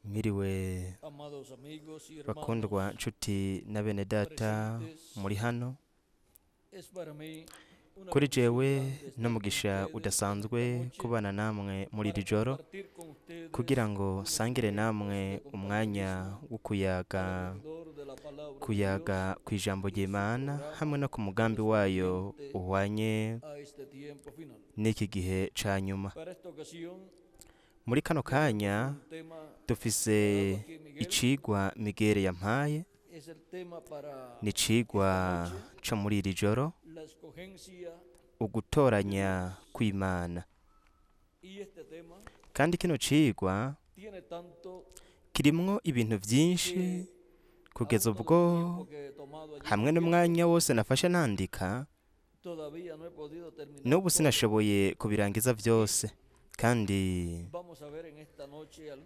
Mwiriwe bakundwa nshuti na bene data muri hano. Kuri jewe n'umugisha udasanzwe kubana namwe muri iri joro kugira ngo sangire namwe umwanya wo kuyaga kw'ijambo ry'Imana hamwe no ku mugambi wayo uhwanye n'iki gihe ca nyuma. Muri kano kanya dufise icigwa Migere yampaye, ni icigwa co muri iri joro, ugutoranya kw'Imana. Kandi kino cigwa kirimwo ibintu vyinshi kugeza ubwo hamwe n'umwanya wose nafashe nandika n'ubu sinashoboye kubirangiza vyose. Kandi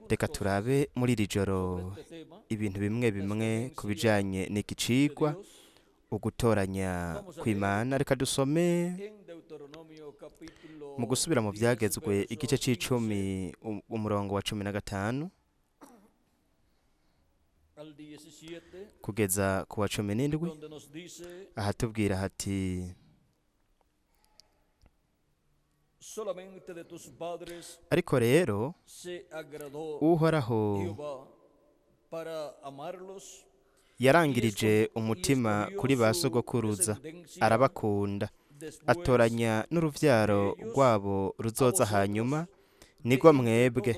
reka turabe muri iri joro ibintu bimwe bimwe ku bijanye n'iki cigwa ugutoranya kw'Imana. Reka dusome mu gusubira mu vyagezwe igice c'icumi umurongo wa 15 kugeza ku wa 17, ahatubwira hati: ariko rero Uhoraho yarangirije umutima kuri ba sogokuruza, arabakunda, atoranya n'uruvyaro rwabo ruzoza hanyuma, nigwo mwebwe,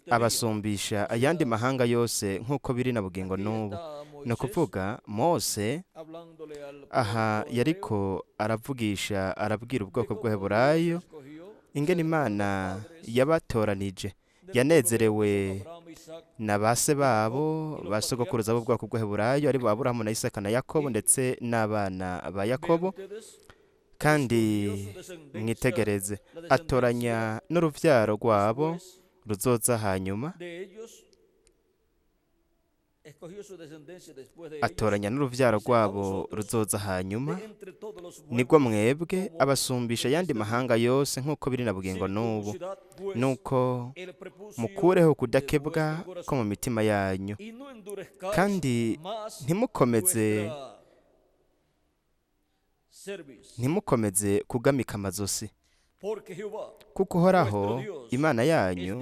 abasumbisha ayandi mahanga yose nk'uko biri na bugingo n'ubu. Ni ukuvuga Mose aha yariko arabwira ubwoko bw'Abaheburayo ingene Imana yabatoranije, yanezerewe na base babo ba sogokuruza b'ubwoko bw'Abaheburayo ari bo Aburahamu na Isaka na Yakobo ndetse n'abana ba Yakobo. Kandi mwitegereze, atoranya n'uruvyaro rwabo ruzoza hanyuma, atoranya n'uruvyaro rwabo ruzoza hanyuma, nigwo mwebwe, abasumbisha ayandi mahanga yose nk'uko biri na bugingo n'ubu. Nuko mukureho kudakebwa ko mu mitima yanyu, kandi ntimukomeze kugamika amazosi, kuko Uhoraho Imana yanyu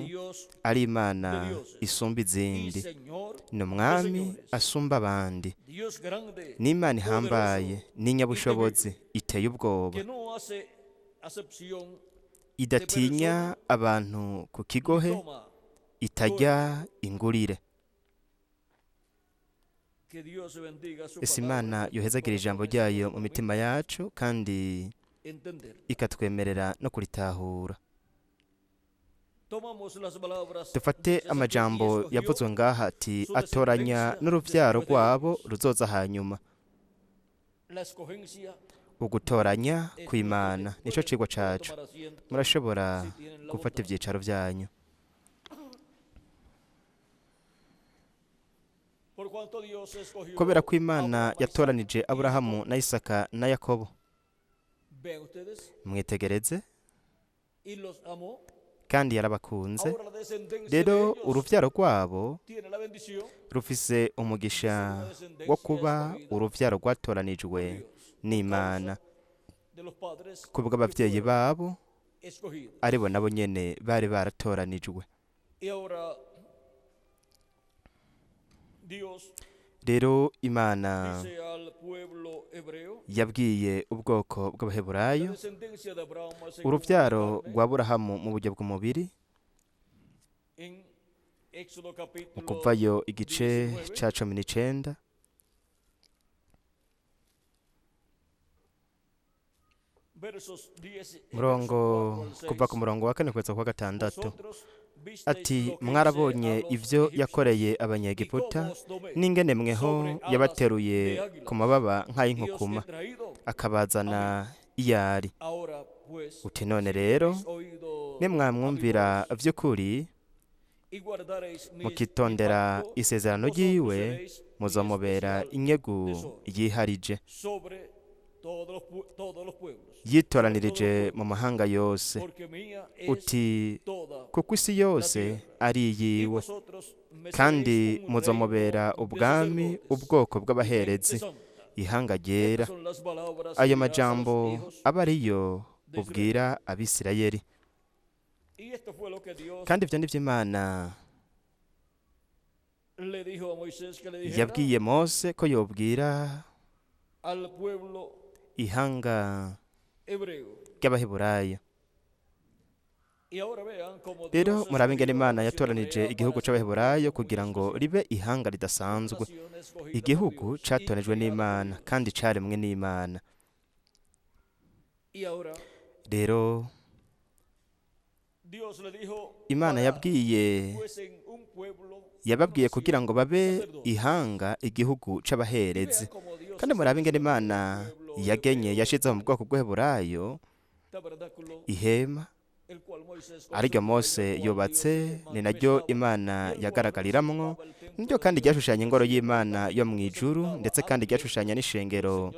ari Imana isumba izindi, ni umwami asumba abandi, ni Imana ihambaye, ni inyabushobozi, iteye ubwoba, idatinya abantu ku kigohe, itajya ingurire. Ese Imana yohezagira ijambo ryayo mu mitima yacu kandi ikatwemerera no kuritahura. Dufate amajambo yavuzwe ngaha ati atoranya n'uruvyaro rwabo ruzoza hanyuma. Ugutoranya kw'Imana nico cigwa cacu. Murashobora gufata ivyicaro vyanyu. Kubera ko Imana yatoranije Aburahamu na Isaka na Yakobo, mwitegereze, kandi yarabakunze. Rero uruvyaro rwabo rufise umugisha wo kuba uruvyaro rwatoranijwe n'Imana kubw'abavyeyi babo, aribo nabo nyene bari baratoranijwe. Rero Imana yabwiye ubwoko bw'Abaheburayo uruvyaro rwa Aburahamu mu buryo bw'umubiri. Mu kuvayo igice ca 19 kuva ku murongo wa 4 kugeza ku wa 6, ati: mwarabonye ivyo yakoreye Abanyegiputa, n'ingene mweho yabateruye ku mababa nk'ay'inkukuma, akabazana iyari. Uti none rero nimwamwumvira vy'ukuri, mukitondera isezerano ryiwe, muzomubera inyegu yiharije. yitoranirije mu mahanga yose, uti kuko isi yose ari iyiwe, kandi muzomubera ubwami, ubwoko bw'abaherezi, ihanga ryera. Ayo majambo aba ariyo ubwira Abisirayeli, kandi ibyo nivyo Imana yabwiye Mose ko yobwira ihanga ry'Abaheburayo. Rero murabe ingene Imana yatoranije igihugu c'Abaheburayo kugira ngo ribe ihanga ridasanzwe, igihugu catoranijwe n'Imana kandi caremwe n'Imana. Rero Imana yababwiye kugira ngo babe ihanga, igihugu c'abaherezi. Kandi murabe ingene Imana yashizeho mu bwoko bw'Abaheburayo ihema ariryo Mose yubatse, ni naryo Imana yagaragariramwo, niryo kandi ryashushanya ingoro y'Imana yo mu ijuru, ndetse kandi ryashushanya n'ishengero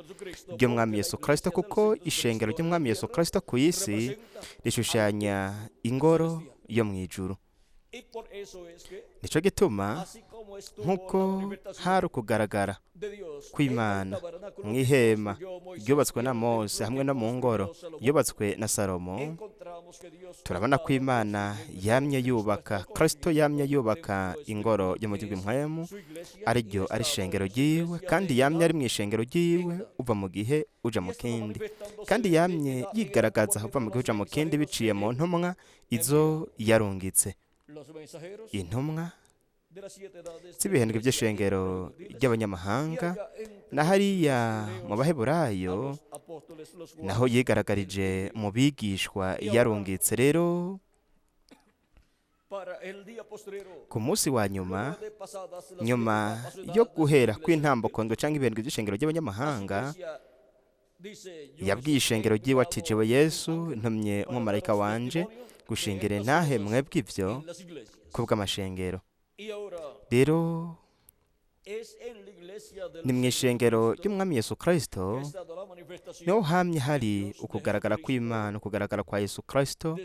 ry'Umwami Yesu Kristo, kuko ishengero ry'Umwami Yesu Kristo ku isi rishushanya ingoro yo mu ijuru. Nico gituma nk'uko hari ukugaragara kw'Imana mu ihema ryubatswe na Mose hamwe no mu ngoro yubatswe na Salomo, turabona ko Imana yamye yubaka, Kristo yamye yubaka ingoro yo mu bw'impwemu, ari ishengero ryiwe, kandi yamye ari mu ishengero ryiwe uva mu gihe uja mu kindi, kandi yamye yigaragaza uva mu gihe uja mu kindi biciye mu ntumwa izo yarungitse. Intumwa z'ibihendwe by'ishengero ry'abanyamahanga, na hariya mu Baheburayo naho yigaragarije mu bigishwa yarungitse. Rero ku munsi wa nyuma yo guhera kw'intambukondo cyangwa ibihendwe by'ishengero ry'abanyamahanga, yabwiye ishengero ryiwe ati, jewe Yesu ntumye umumarayika wanje gushingira intahe mwebwe ivyo kubw'amashengero. Rero ni mu ishengero ry'Umwami Yesu Kristo niho hamye hari ukugaragara kw'Imana, ukugaragara kwa Yesu Kristo,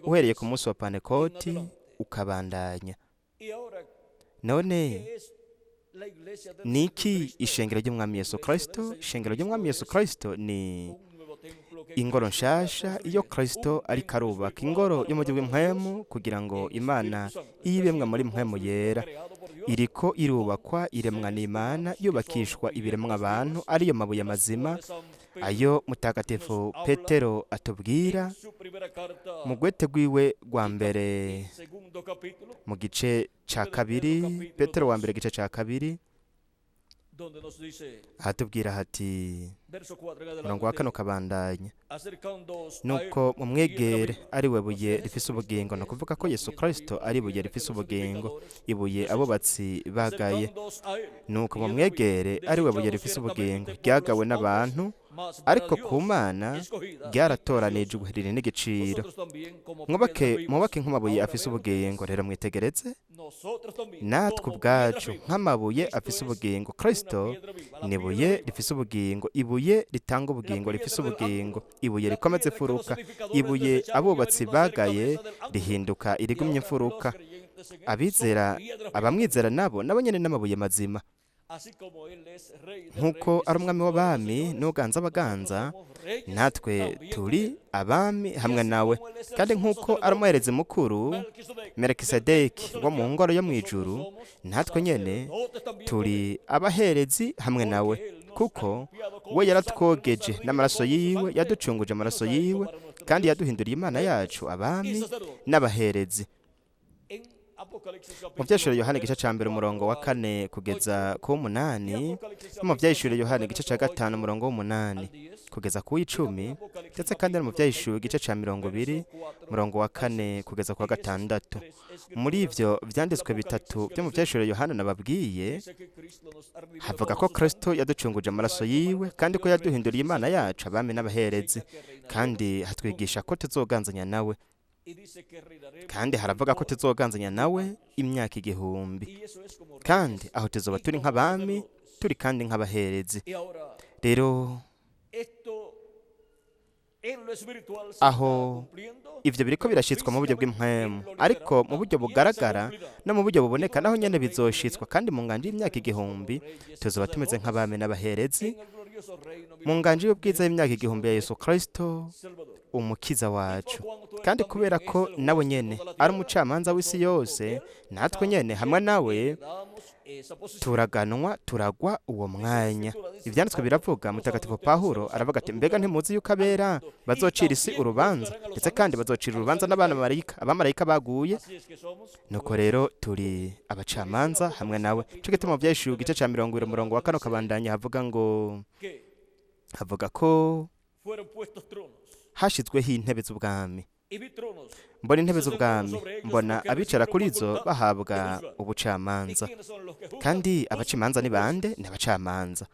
uhereye ku munsi wa Pantekoti ukabandanya. None niki ishengero ry'Umwami Yesu Kristo? Ishengero ry'Umwami Yesu Kristo ni ingoro nshasha iyo Kristo ariko arubaka, ingoro yo mu bw'impwemu, kugira ngo Imana iyibemwa muri mpwemu yera. Iriko irubakwa, iremwa n'Imana, yubakishwa ibiremwa abantu, ariyo mabuye mazima, ayo Mutagatifu Petero atubwira mu gwete rwiwe rwa mbere mu gice ca kabiri, Petero wa mbere gice ca kabiri, hatubwira hati, murongo wa kane ukabandanya, nuko mumwegere ari we buye rifise ubugingo. Ni ukuvuga ko Yesu Kristo ari ibuye rifise ubugingo, ibuye abubatsi bagaye. Nuko mumwegere ari we buye rifise ubugingo, ryagawe n'abantu, ariko ku Mana ryaratoranijwe, riri n'igiciro. Mwubake nk'amabuye afise ubugingo. Rero mwitegereze, natwe ubwacu nk'amabuye afise ubugingo. Kristo ni ibuye rifise ubugingo, ibuye ritanga ubugingo, rifise ubugingo, ibuye rikomeza imfuruka, ibuye abubatsi bagaye rihinduka irigumye imfuruka. Abamwizera nabo nyene n'amabuye mazima. Nk'uko ari umwami w'abami n'uganza abaganza, natwe turi abami hamwe nawe. Kandi nk'uko ari umuherezi mukuru Melikisedeki wo mu ngoro yo mu ijuru, natwe nyene turi abaherezi hamwe nawe, kuko we yaratwogeje n'amaraso yiwe, yaducunguje amaraso yiwe, kandi yaduhinduriye Imana yacu abami n'abaherezi. Mu vyahishuriwe Yohana igice ca mbere umurongo wa 4 kugeza ku 8, no mu vyahishuriwe Yohana igice ca 5 umurongo w'8 kugeza ku 10, ndetse kandi no mu vyahishuriwe igice ca 20 umurongo wa 4 kugeza ku 6. Muri ivyo vyanditswe bitatu byo mu vyahishuriwe Yohana nababwiye, havuga ko Kristo yaducunguje amaraso yiwe, kandi ko yaduhinduriye Imana yacu abami n'abaherezi, kandi hatwigisha ko tuzoganzanya nawe. Kandi haravuga ko tuzoganzanya nawe imyaka 1000, kandi aho tuzoba turi nk'abami, turi kandi nk'abaherezi. Rero aho ivyo biriko birashitswa mu buryo bw'impwemu, ariko mu buryo bugaragara no mu buryo buboneka naho nyene bizoshitswa, kandi mu nganje y'imyaka igihumbi tuzoba tumeze nk'abami n'abaherezi mu nganje y'ubwiza y'imyaka igihumbi ya Yesu Kristo umukiza wacu. Kandi kubera ko nawe nyene ari umucamanza w'isi yose, natwe nyene hamwe nawe turagwa uwo mwanya. Ivyanditswe biravuga, mutagatifu Pawulo aravuga ati, mbega ntimuzi yuko abera bazocira isi urubanza, ndetse kandi bazocira urubanza abamarayika baguye? Nuko rero turi abacamanza hamwe nawe. Cyo gituma mu Vyeshuwa igice ca 20 umurongo wa 4 kabandanya havuga ko hashizweho intebe z'ubwami. Mbona intebe z'ubwami, mbona abicara kuri zo bahabwa ubucamanza. Kandi abacamanza ni bande? Ni abacamanza.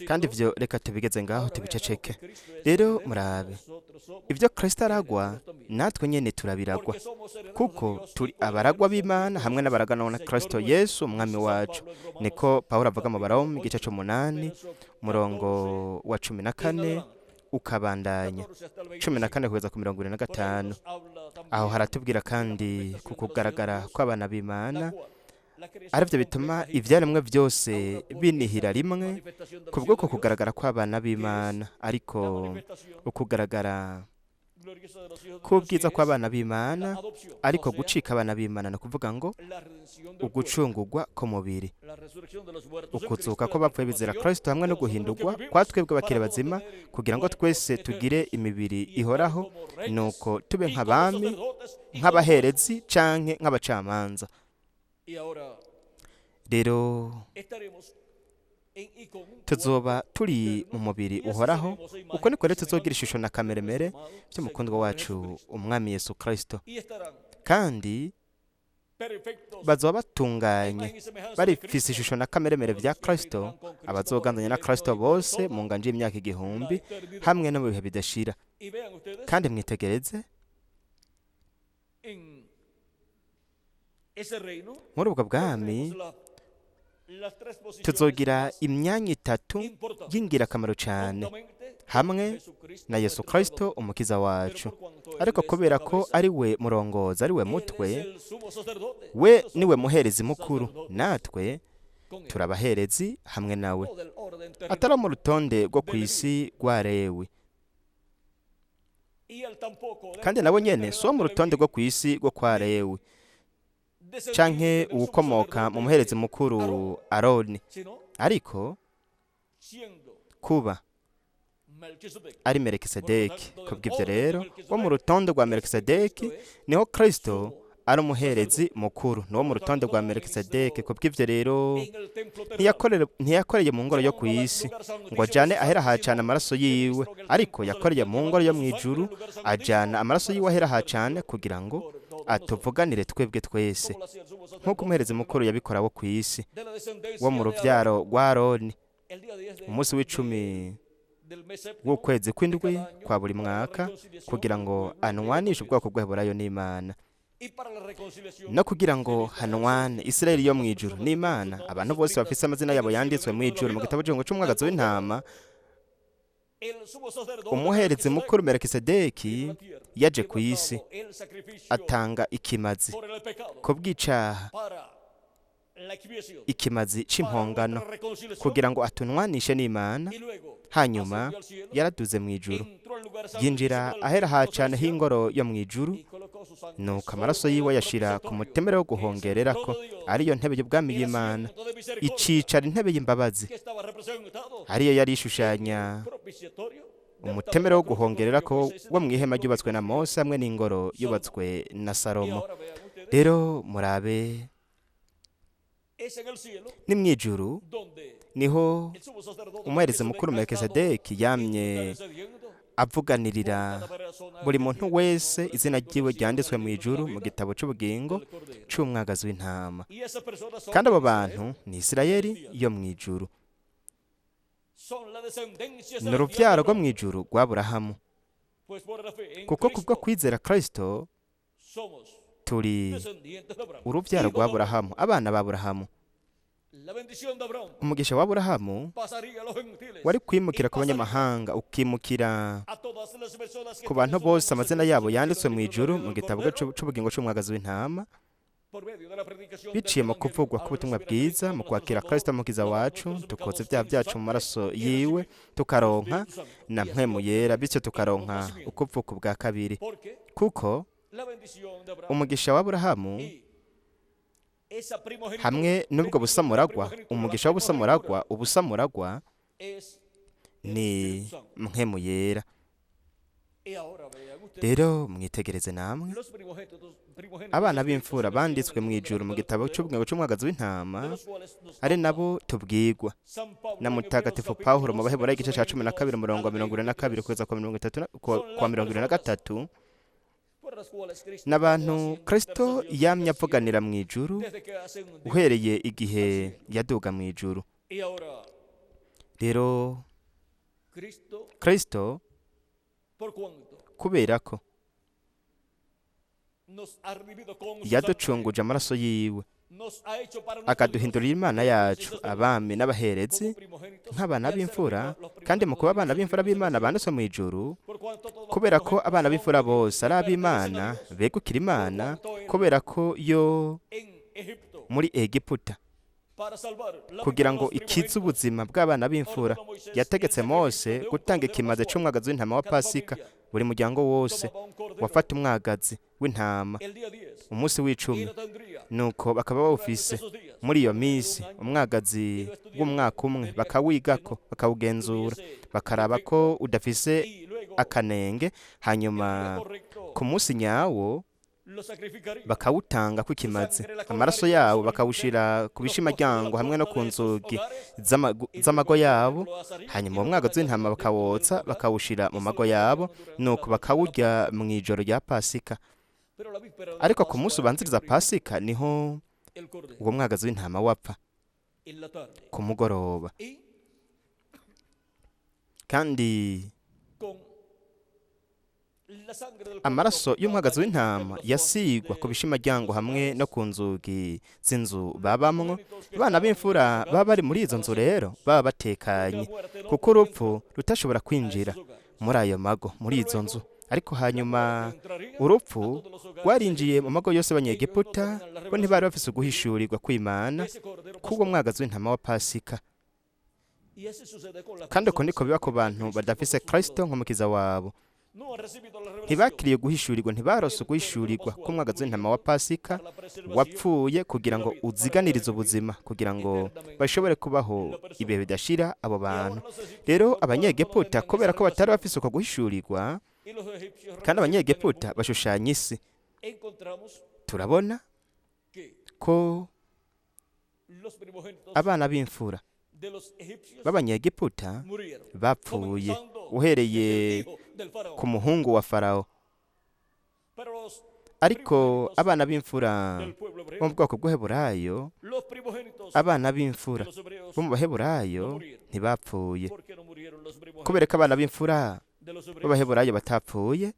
Kandi ivyo reka tubigeze ngaho tubiceceke. Rero murabe, ivyo Kristo aragwa natwe nyene turabiragwa, kuko turi abaragwa b'Imana hamwe n'abaraganwa na Kristo Yesu umwami wacu. Niko Pawulo avuga mu Baroma igice c'8 murongo wa 14 ukabandanya 14 kugeza ku 25. Aho haratubwira kandi kukugaragara kw'abana b'Imana arivyo bituma ivyaremwe byose binihira rimwe kubwo kugaragara kw'abana b'Imana. Ariko ukugaragara k'ubwiza kw'abana b'Imana, ariko gucika abana b'Imana, no kuvuga ngo ugucungurwa k'umubiri, ukuzuka ko bapfuye bizera Kristo hamwe no guhindurwa kwa twebwe bakiri bazima, kugira ngo twese tugire imibiri ihoraho, nuko tube nk'abami, nk'abaherezi canke nk'abacamanza. Rero tuzoba turi mu mubiri uhoraho, uko niko rero tuzogira ishusho na kameremere by'umukundwa wacu umwami Yesu Kristo, kandi bazoba batunganye barifise ishusho na kameremere vya Kristo, abazoganzanya na Kristo bose mu nganje y'imyaka igihumbi hamwe no mu bihe bidashira. Kandi mwitegereze muri ubwo bwami tuzogira imyanya itatu y'ingirakamaro cyane hamwe na Yesu Kristo umukiza wacu. Ariko kubera ko ari we murongoza, ari we mutwe, we niwe muherezi mukuru, natwe turabaherezi hamwe nawe, atari mu rutonde rwo ku isi rwa Lewi, kandi nabo nyene so mu rutonde rwo ku isi rwo kwa Lewi canke ukomoka mu muherezi mukuru Aroni, ariko kuba ari Melikisedeki. Kubw'ivyo rero wo mu rutonde rwa Melikisedeki niho Kristo ari umuherezi mukuru, no mu rutonde rwa Melikisedeki. Kubw'ivyo rero ntiyakoreye mu ngoro yo ku isi ngo ajane ahera hacana amaraso yiwe, ariko yakoreye mu ngoro yo mw'ijuru ajana amaraso yiwe ahera hacane, kugira ngo atuvuganire twebwe twese, nk'uko umuherezi mukuru yabikora wo ku isi, wo mu ruvyaro rwa Aroni. Umunsi w'icumi w'ukwezi kw'indwi kwa buri mwaka, kugira ngo anwanishe ubwoko bw'Aburayo n'Imana, no kugira ngo hanwane Isirayeli yo mw'ijuru n'Imana. Abantu bose bafise amazina yabo yanditswe mw'ijuru mu gitabo c'umwagazi w'intama. Umuherezi mukuru Melikisedeki yaje ku isi atanga ikimazi kubw'icaha, ikimazi c'impongano, kugira ngo atunwanishe n'Imana. Hanyuma yaraduze mw'ijuru, yinjira ahera hacane h'ingoro yo mw'ijuru, nuko amaraso yiwe yashira ku mutemere wo guhongererako, ariyo ntebe y'ubwami y'Imana, icicara intebe y'imbabazi, ariyo yari ishushanya umutemere wo guhongererako wo mw'ihema ryubatswe na Mose hamwe n'ingoro yubatswe na Salomo. Rero murabe, ni mw'ijuru niho umuherezi mukuru Melikisedeki yamye avuganirira buri muntu wese izina ryiwe ryanditswe mw'ijuru mu gitabo c'ubugingo c'umwagazi w'intama. Kandi abo bantu ni Isirayeli yo mw'ijuru, ni uruvyaro rwo mw'ijuru rwa Aburahamu, kuko kubwo kwizera Kristo turi uruvyaro rwa Aburahamu, abana ba Aburahamu. umugisha wa Aburahamu wari kwimukira ku banyamahanga, ukimukira ku bantu bose amazina yabo yanditswe mu ijuru mu gitabo cy'ubugingo cy'umwagazi w'intama, biciye mu kuvugwa k'ubutumwa bwiza, mu kwakira Kristo mukiza wacu, tukoza ibyaha byacu mu maraso yiwe, tukaronka na mpwemu yera, bityo tukaronka ukuvuka bwa kabiri. Kuko umugisha wa Aburahamu hamwe n'ubwo busamuragwa, umugisha w'ubusamuragwa, ubusamuragwa ni mpwemu yera. Rero mwitegereze namwe, abana b'imfura banditswe mu ijuru mu gitabo cy'ubugingo cy'umwagazi w'intama, ari nabo tubwigwa na mutagatifu Pawulo mu Baheburayo igice cya 12 umurongo wa 22 kugeza kwa 23, n'abantu Kristo yamye avuganira mu ijuru uhereye igihe yaduga mu ijuru. Rero Kristo kubera ko yaducunguje amaraso yiwe, akaduhindurira Imana yacu abami n'abaherezi nk'abana b'imfura, kandi mu kuba abana b'imfura b'Imana banditswe mu ijuru, kubera ko abana b'imfura bose ari ab'Imana begukira Imana, kubera ko yo muri Egiputa kugira ngo ikize ubuzima bw'abana b'imfura yategetse Mose gutanga ikimaze cy'umwagazi w'intama wa Pasika. Buri muryango wose wafata umwagazi w'intama umunsi w'icumi, nuko bakaba bawufise muri iyo minsi umwagazi w'umwaka umwe, bakawigako, bakawugenzura, bakaraba ko udafise akanenge, hanyuma ku munsi nyawo bakawutanga kw'ikimazi. Amaraso yawo bakawushira ku bishimaryango hamwe no ku nzugi z'amago yabo, hanyuma uwo mwagazi w'intama bakawotsa, bakawushira mu mago yabo, nuko bakawurya mu ijoro rya Pasika. Ariko ku munsi ubanziriza Pasika niho uwo mwagazi w'intama wapfa, ku mugoroba. Kandi amaraso y'umwagazi w'intama yasigwa ku bishimaryango hamwe no ku nzugi z'inzu babamwo. Abana b'imfura baba bari muri izo nzu rero baba batekanye, kuko urupfu rutashobora kwinjira muri ayo mago, muri izo nzu. Ariko hanyuma urupfu rwarinjiye mu mago yose y'Abanyegiputa, bo ntibari bafise uguhishurirwa kw'Imana k'uwo mwagazi w'intama wa Pasika. Kandi uko niko biba ku bantu badafise Kristo nk'umukiza wabo. Ntibakiriye guhishurirwa, ntibarose guhishurirwa k'umwagazi w'intama wa Pasika wapfuye kugira ngo uziganirize ubuzima, kugira ngo bashobore kubaho ibihe bidashira abo bantu. Rero Abanyegiputa kubera ko batari bafise uko guhishurirwa, kandi Abanyegiputa bashushanya isi, turabona ko abana b'imfura b'Abanyegiputa bapfuye uhereye ku muhungu wa Farawo. Ariko abana b'imfura bo mu bwoko bw'Abaheburayo, abana b'imfura bo mu Baheburayo ntibapfuye. Kubera ko abana b'imfura b'Abaheburayo batapfuye,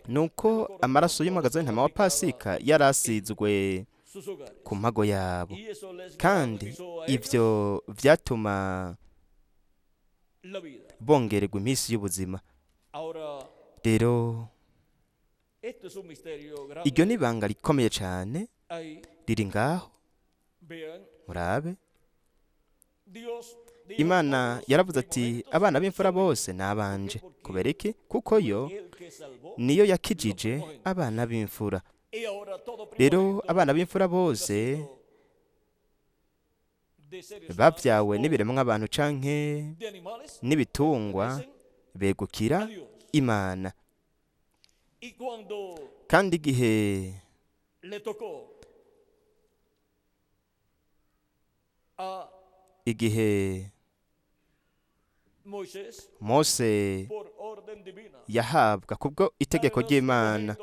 nuko amaraso y'umwagazi w'intama wa Pasika yarasizwe ku mago yabo, kandi ibyo byatuma bongererwa iminsi y'ubuzima. Rero iryo ni ibanga rikomeye cyane riri ngaho. Murabe, Imana yaravuze ati abana b'imfura bose ni abanje. Kubera iki? Kuko yo niyo yakijije abana b'imfura. Rero abana b'imfura bose babyawe n'ibiremwa abantu canke n'ibitungwa begukira Imana. Kandi igihe Mose yahabwa kubwo itegeko ry'Imana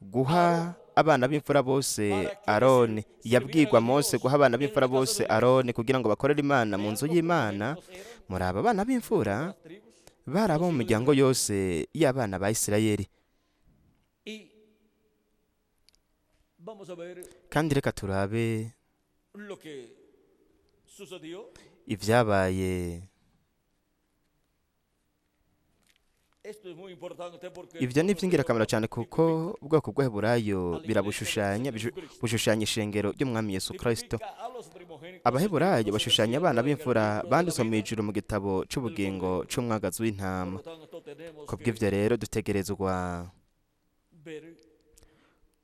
guha abana b'imfura bose Aroni, yabwirwa Mose guha abana b'imfura bose Aroni kugira ngo bakorere Imana mu nzu y'Imana. Muraba abana b'imfura bari abo mu miryango yose y'abana ba Isirayeli. Kandi reka turabe ibyabaye. Ibyo ni iby'ingirakamaro cyane kuko ubwoko bw'Abaheburayo bushushanya ishengero ry'umwami Yesu Kristo. Abaheburayo bashushanya abana b'imfura banditswe mu ijuru mu gitabo cy'ubugingo cy'umwagazi w'intama. Ku bw'ibyo rero dutegerezwa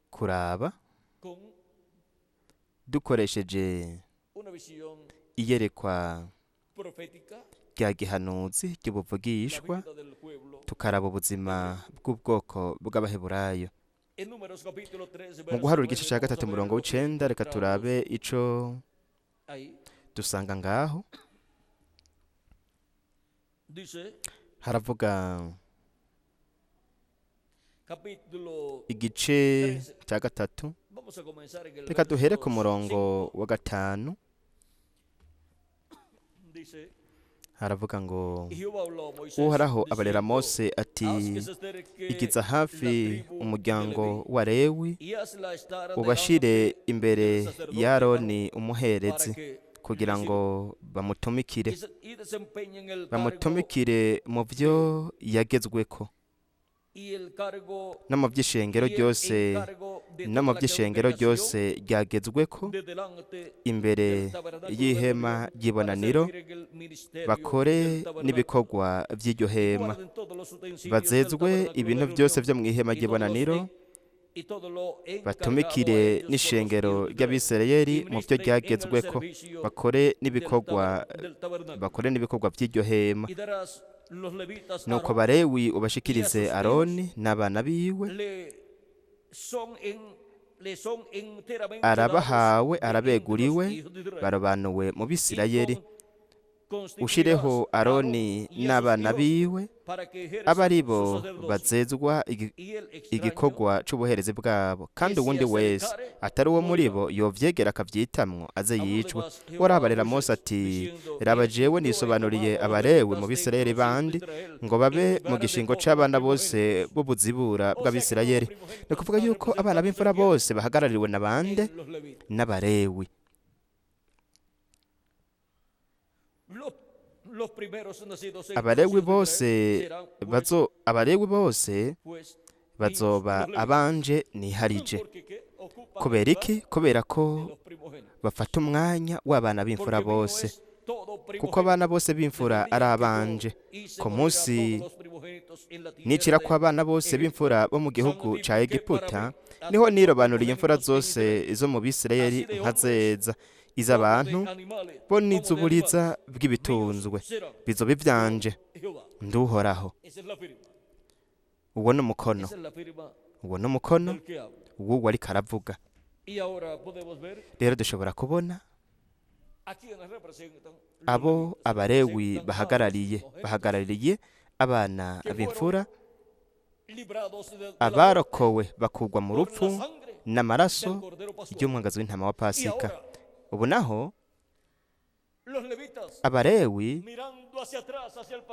kuraba dukoresheje iyerekwa rya gihanuzi ry'ubuvugishwa, tukaraba ubuzima bw'ubwoko bw'Abaheburayo. Mu guharura igice cya 3 umurongo w'9, reka turabe ico dusanga ngaho. Haravuga igice cya 3, reka duhere ku murongo wa 5. Haravuga ngo Uhoraho abarera Mose ati, igiza hafi umuryango wa Lewi, ubashire imbere ya Aroni umuherezi, kugira ngo bamutumikire mu byo yagezweko no mu by'ishengero ryose ryagezweko imbere y'ihema ry'ibonaniro, bakore n'ibikorwa by'iryo hema, bazezwe ibintu byose byo mu ihema ry'ibonaniro, batumikire n'ishengero ry'Abisirayeli mu byo ryagezweko, bakore n'ibikorwa by'iryo hema. Nuko Balewi ubashikirize Aroni n'abana biwe, arabahawe, arabeguriwe, barobanuwe mu Bisirayeli. Ushireho Aroni n'abana biwe, aba ari bo bazezwa igikorwa c'ubuherezi bwabo, kandi uwundi wese atari uwo muri bo yovyegera akavyitamwo aze yicwe. Warabarera Mose ati, raba jewe nisobanuriye Abalewi mu Bisirayeli bandi ngo babe mu gishingo c'abana bose b'ubuzibura bw'Abisirayeli. Ni kuvuga yuko abana b'imfura bose bahagarariwe na bande? N'Abalewi. Abalewi bose bazoba abanje niharije. Kubera iki? Kubera ko bafata umwanya w'abana b'imfura bose, kuko abana bose b'imfura ari abanje. Ku munsi nicira ko abana bose b'imfura bo mu gihugu ca Egiputa, niho nirobanuriye imfura zose zo mu Bisirayeli nkazeza. Iz'abantu bo n'iz'uburiza bw'ibitunzwe bizoba ivyanje, nduhoraho. Uwo ni umukono w'uwo ariko aravuga. Rero dushobora kubona abo Abalewi bahagarariye abana b'imfura, abarokowe bakugwa mu rupfu n'amaraso y'umwagazi w'intama wa Pasika. Ubu naho Abalewi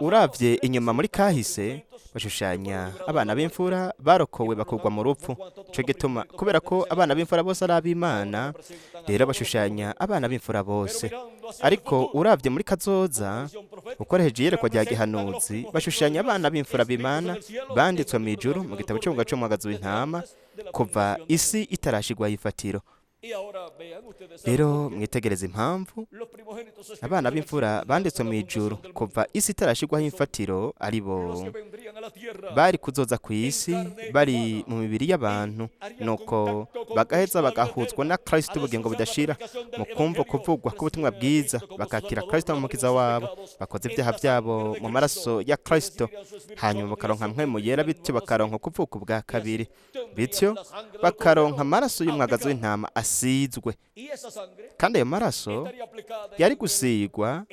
uravye inyuma muri kahise bashushanya abana b'imfura barokowe bakugwa mu rupfu. Ico gituma kubera ko abana b'imfura bose ari ab'Imana, rero bashushanya abana b'imfura bose. Ariko uravye muri kazoza ukoresheje iyerekwa rya gihanuzi, bashushanya abana b'imfura b'Imana banditswe mu ijuru mu gitabo c'umwagazi w'intama kuva isi itarashigwaho ifatiro. Rero mwitegereza impamvu abana b'imfura banditswe mu ijuru kuva isi itarashigwaho imfatiro ari bo bari kuzoza ku isi bari mu mibiri y'abantu, nuko bagaheza bagahuzwa na Kristo ubugingo budashira mu kumva kuvugwa k'ubutumwa bwiza, bakakira Kristo mu mukiza wabo, bakoze ibyaha byabo mu maraso ya Kristo, hanyuma bakaronka mpwemu yera, bityo bakaronka kuvuka ubwa kabiri, bityo bakaronka amaraso y'umwagazi w'intama asizwe. Kandi ayo maraso yari gusigwa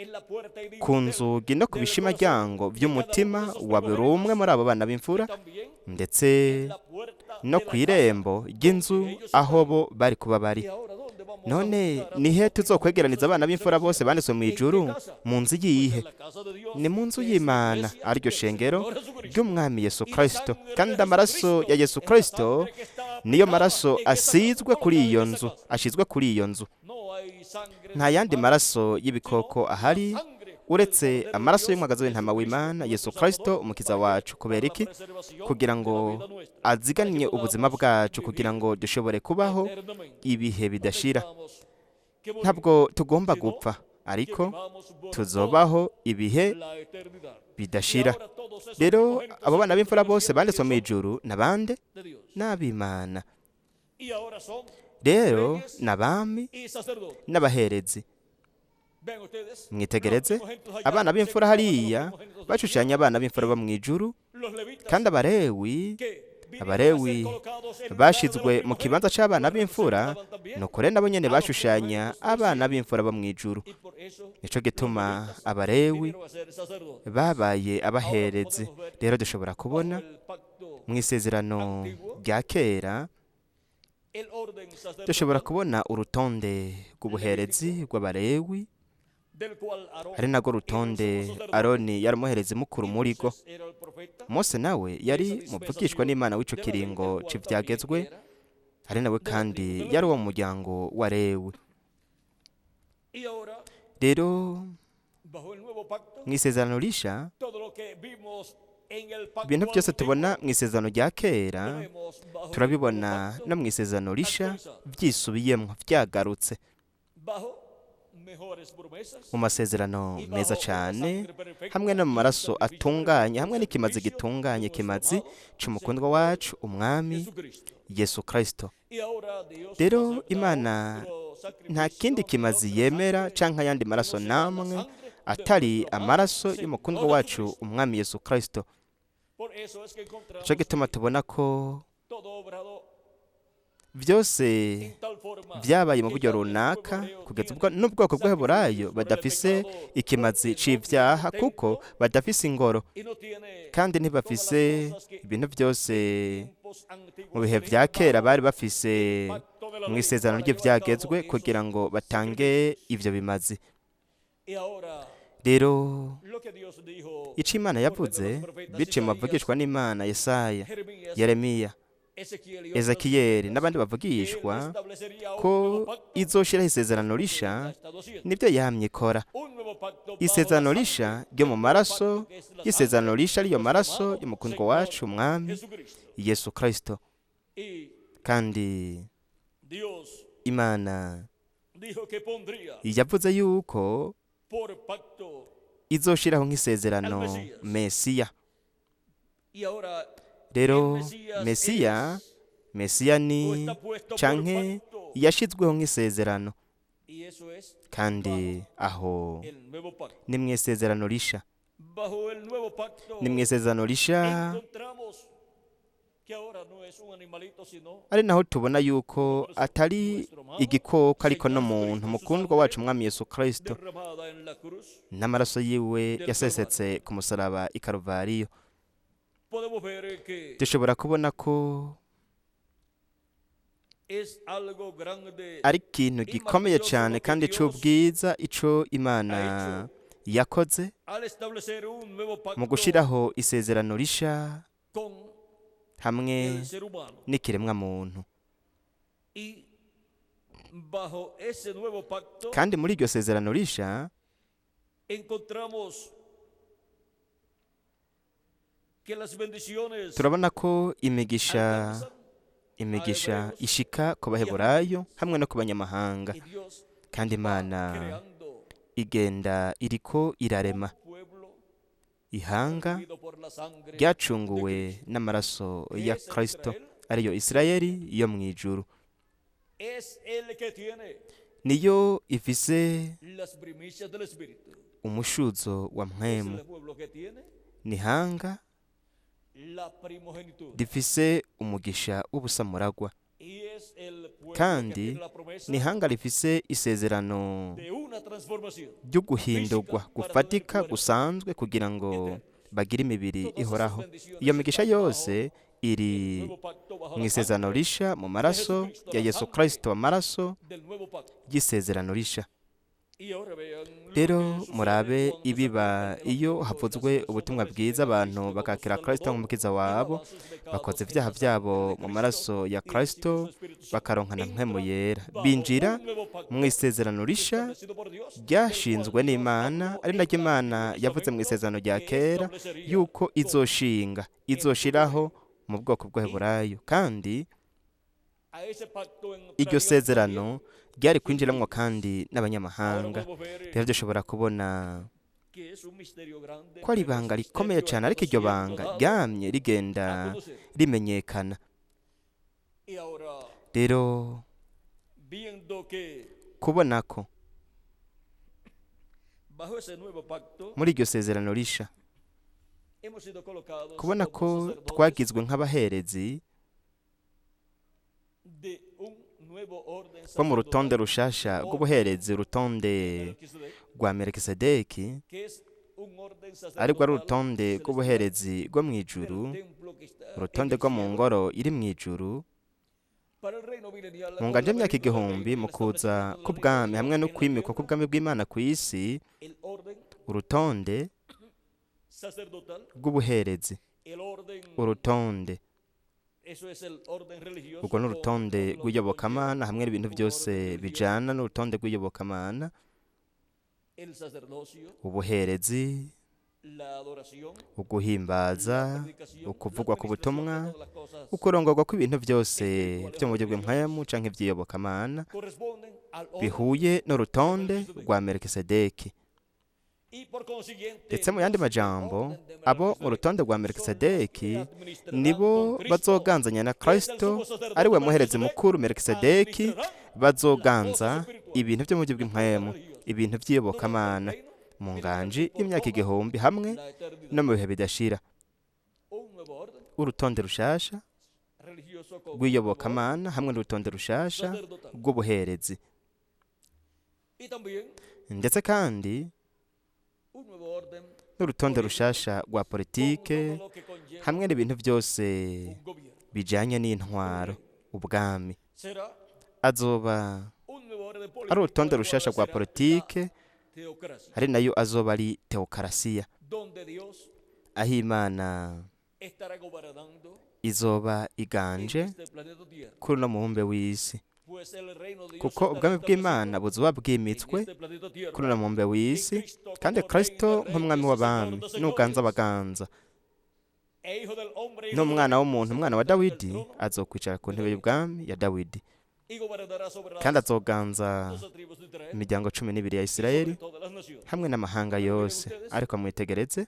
ku nzugi no ku bishimaryango by'umutima wa buri umwe muri abo bana b'imfura, ndetse no ku irembo ry'inzu aho bo bari kuba bari. None nihe tuzokwegeraniza abana b'imfura bose banditswe mu ijuru? Mu nzu yihe? Ni mu nzu y'Imana, ariryo shengero ry'umwami Yesu Kristo. Kandi amaraso ya Yesu Kristo niyo maraso asizwe kuri iyo nzu, ashizwe kuri iyo nzu. nta yandi maraso y'ibikoko ahari uretse amaraso y'umwagazi w'intama w'Imana Yesu Kristo umukiza wacu. Kubera iki? Kugira ngo aziganye ubuzima bwacu, kugira ngo dushobore kubaho ibihe bidashira. Ntabwo tugomba gupfa, ariko tuzobaho ibihe bidashira. Rero abo bana b'imfura bose banditswe mu ijuru n'abande? N'ab'Imana. Rero n'abami n'abaherezi. Mwitegereze abana b'imfura hariya bashushanya abana b'imfura bo mu ijuru, kandi abarewi bashizwe mu kibanza c'abana b'imfura, nuko rero nabo nyene bashushanya abana b'imfura bo mu ijuru. Nico gituma abarewi babaye abaherezi. Rero dushobora kubona mu isezerano rya kera, dushobora kubona urutonde rw'ubuherezi rw'abarewi, ari narwo rutonde Aroni yari umuherezi mukuru muri go. Mose nawe yari muvugishwa n'Imana w'ico kiringo c'ivyagezwe, ari nawe kandi yari uwo mu muryango wa Lewi. Rero mu isezerano risha, ibintu byose tubona mu isezerano rya kera turabibona no mu isezerano risha byisubiyemwo, vyagarutse mu masezerano meza cyane, hamwe no mu maraso atunganye, hamwe n'ikimazi gitunganye, kimazi c'umukundwa wacu umwami Yesu Kristo. Rero Imana nta kindi kimazi yemera canke ayandi maraso namwe atari amaraso y'umukundwa wacu umwami Yesu Kristo. Ico gituma tubona ko byose byabaye mu buryo runaka, kugeza ubwo n'ubwoko bw'Abaheburayo badafise ikimazi c'ivyaha, kuko badafise ingoro kandi ntibafise ibintu byose mu bihe vya kera bari bafise mu isezerano ry'ivyagezwe kugira ngo batange ivyo bimazi. Rero ico Imana yavuze biciye mu bavugishwa n'Imana Yesaya, Yeremiya, Ezekiyeli n'abandi bavugishwa ko izoshiraho isezerano risha, nibyo yamye ikora. Isezerano risha ryo mu maraso, isezerano risha riyo maraso y'umukundwa wacu umwami Yesu Kristo. Kandi Imana yavuze yuko izoshiraho nk'isezerano Mesiya. Rero Mesiya ni canke yashizweho nk'isezerano, kandi aho ni mu isezerano risha. Ni mu isezerano risha ari naho tubona yuko atari igikoko ariko n'umuntu, mukundwa wacu umwami Yesu Kristo, n'amaraso yiwe yasesetse ku musaraba i Karuvariyo. Dushobora kubona ko ari ikintu gikomeye cyane kandi c'ubwiza ico Imana yakoze mu gushiraho isezerano risha hamwe n'ikiremwa muntu. Kandi muri iryo sezerano risha turabona ko imigisha ishika ku Baheburayo hamwe no ku banyamahanga, kandi Imana igenda iriko irarema ihanga ryacunguwe n'amaraso ya Kristo, ariyo Isirayeli yo mu ijuru. Niyo ifise umushuzo wa mpwemu, nihanga rifise umugisha w'ubusamuragwa, kandi nihanga rifise isezerano ryo guhindurwa gufatika gusanzwe kugira ngo bagire imibiri ihoraho. Iyo migisha yose iri mu isezerano risha mu maraso ya Yesu Kristo, amaraso y'isezerano risha. rero murabe ibiba iyo havuzwe ubutumwa bwiza abantu bakakira Kristo nk'umukiza wabo, bakoze ibyaha byabo mu maraso ya Kristo, bakaronkana mpwemu yera, binjira mu isezerano risha ryashinzwe n'Imana, ari naryo Imana yavuze mu isezerano rya kera yuko izoshiraho mu bwoko bw'Abaheburayo, kandi iryo sezerano ryari kwinjiramwo kandi n'abanyamahanga. Rero dushobora kubona ko ari ibanga rikomeye cyane, ariko iryo banga ryamye rigenda rimenyekana. Rero kubona ko muri iryo sezerano risha, kubona ko twagizwe nk'abaherezi bo mu rutonde rushasha rw'ubuherezi, urutonde rwa Melikisedeki, ariko ari urutonde rw'ubuherezi rwo mu ijuru, urutonde rwo mu ngoro iri mu ijuru, mu nganje y'imyaka igihumbi, mu kuza k'ubwami hamwe no kwimikwa k'ubwami bw'Imana ku isi, urutonde rw'ubuherezi, urutonde ubwo ni urutonde rw'iyobokamana hamwe n'ibintu byose bijana n'urutonde rw'iyobokamana, ubuherezi, uguhimbaza, ukuvugwa ku butumwa, ukurongorwa kw'ibintu byose byo mu buryo bw'impwemu canke iby'iyobokamana bihuye n'urutonde rwa Melikisedeki. Ndetse mu yandi majambo, abo mu rutonde rwa Melikisedeki nibo bazoganzanya na Kristo, ari we muherezi mukuru. Melikisedeki bazoganza ibintu byo mu buryo bw'impwemu, ibintu by'iyobokamana mu nganji y'imyaka igihumbi hamwe no mu bihe bidashira. Urutonde rushasha rw'iyobokamana hamwe n'urutonde rushasha rw'ubuherezi, ndetse kandi n'urutonde rushasha rwa politike hamwe n'ibintu byose bijanye n'intwaro, ubwami. Azoba ari urutonde rushasha rwa politike, ari nayo azoba ari teokarasiya, aho Imana izoba iganje kuri uno mubumbe w'isi, kuko ubwami bw'Imana buzoba bwimitswe kuri uno mubumbe w'isi, kandi Kristo nk'umwami w'abami n'uganza abaganza, n'umwana w'umuntu, umwana wa Dawidi, azokwicara ku ntebe y'ubwami ya Dawidi, kandi azoganza imiryango 12 ya Isirayeli hamwe n'amahanga yose. Ariko mwitegereze,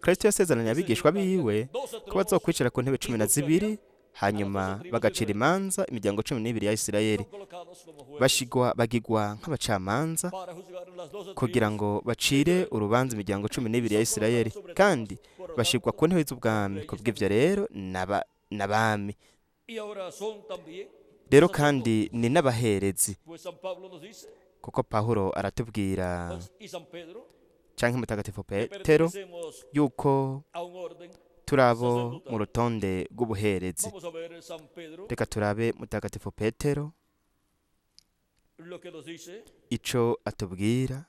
Kristo yasezeranye abigishwa biwe ko bazokwicara ku ntebe 12, hanyuma bagacira imanza imiryango 12 ya Isirayeli, bagigwa nk'abacamanza kugira ngo bacire urubanza imiryango 12 ya Isirayeli, kandi bashigwa ku ntebe z'ubwami. Kubw'ivyo rero n'abami, rero kandi ni n'abaherezi, kuko Pawulo aratubwira canke mutagatifu Petero yuko turabo mu rutonde rw'ubuherezi. Reka turabe mutagatifu Petero ico atubwira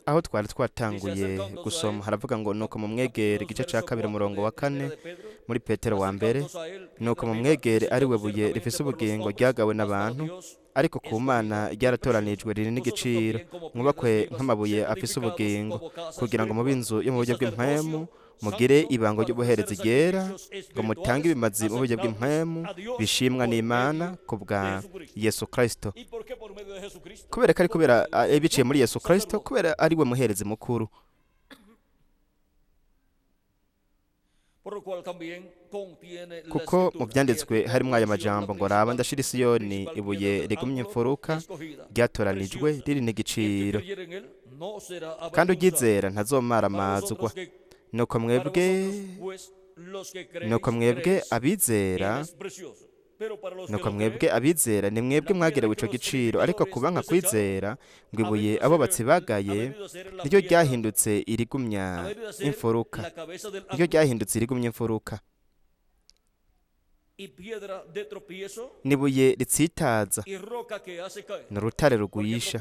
aho twari twatanguye gusoma. Haravuga ngo nuko mumwegere, igice ca 2 umurongo wa 4 muri Petero wa mbere, nuko mumwegere ari we buye rifise ubugingo ryagawe n'abantu, ariko ku Mana ryaratoranijwe riri n'igiciro, mwubakwe nk'amabuye afise ubugingo, kugira ngo mube inzu yo mu buryo bw'impwemu, mugire ibango ry'ubuherezi ryera, ngo mutange ibimazi mu buryo bw'impwemu bishimwa n'Imana ku bwa Yesu Kristo. Kubera biciye muri Yesu Kristo, kubera ari we muherezi mukuru. Kuko mu byanditswe harimo aya majambo ngo raba ndashira i Siyoni ibuye rigumye imfuruka ryatoranijwe riri n'igiciro, kandi uryizera ntazomara amazwa. Nuko mwebwe abizera ni mwebwe mwagerewe ico giciro, ariko kuba nka kwizera ngo ibuye abo batsibagaye niryo ryahindutse irigumya imfuruka, n'ibuye ritsitaza ni urutare rugwisha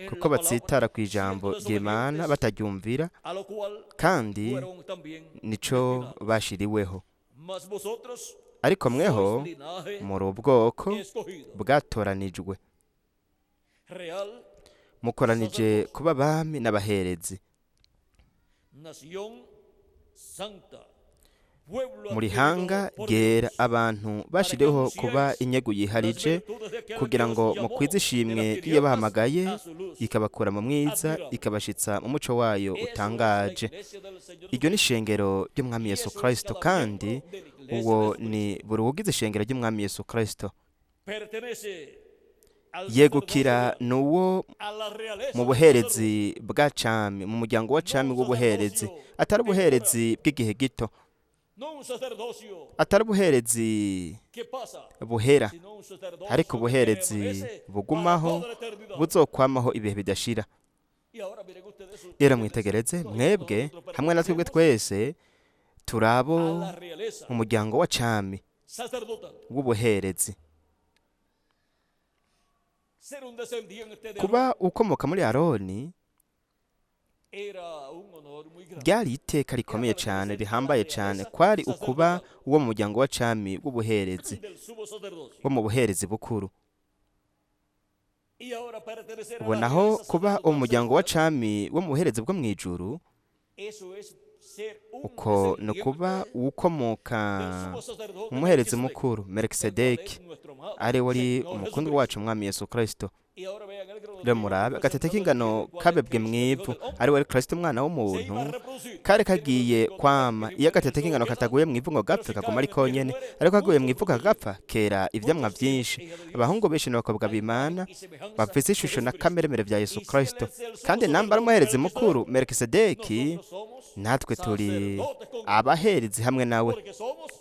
kuko batsitara ku ijambo ry'Imana bataryumvira kandi nico bashiriweho. Ariko mweho muri ubwoko bwatoranijwe, mukoranije kuba abami n'abaherezi, muri hanga ryera, abantu bashiriweho kuba inyegu yiharije kugira ngo mukwize ishimwe iyo bahamagaye ikabakura mu mwiza ikabashitsa mu muco wayo utangaje. Iryo ni ishengero ry'umwami Yesu Kristo, kandi uwo ni buri ugize ishengero ry'umwami Yesu Kristo. Yegukira nuwo mu buherezi bwa cami, mu muryango wa cami w'ubuherezi, atari ubuherezi bw'igihe gito, atari ubuherezi buhera, ariko ubuherezi bugumaho buzokwamaho ibihe bidashira. Rero mwitegereze, mwebwe hamwe na twebwe twese turabo mu muryango wa cami w'ubuherezi. Kuba ukomoka muri Aroni ryari iteka rikomeye cyane, rihambaye cyane, kwari ukuba uwo mu muryango wa cami w'ubuherezi, wo mu buherezi bukuru. Ubonaho kuba uwo mu muryango wa cami wo mu buherezi bwo mu ijuru, uko ni ukuba ukomoka mu muherezi mukuru Melikisedeki, ari wari umukundwa wacu umwami Yesu Kristo. Rero murabe agatete k'ingano kabebwe mw'ivu, ari wari Kristo umwana w'umuntu, kari kagiye kwama. Iyo agatete k'ingano kataguye mw'ivu ngo gapfe kaguma ari konyene, ariko kaguye mw'ivu kagapfa kera ivyamwa vyinshi. Abahungu benshi n'abakobwa b'Imana bafise ishusho na kameremere vya Yesu Kristo, kandi namba ari umuherezi mukuru Melikisedeki, natwe turi abaherezi hamwe nawe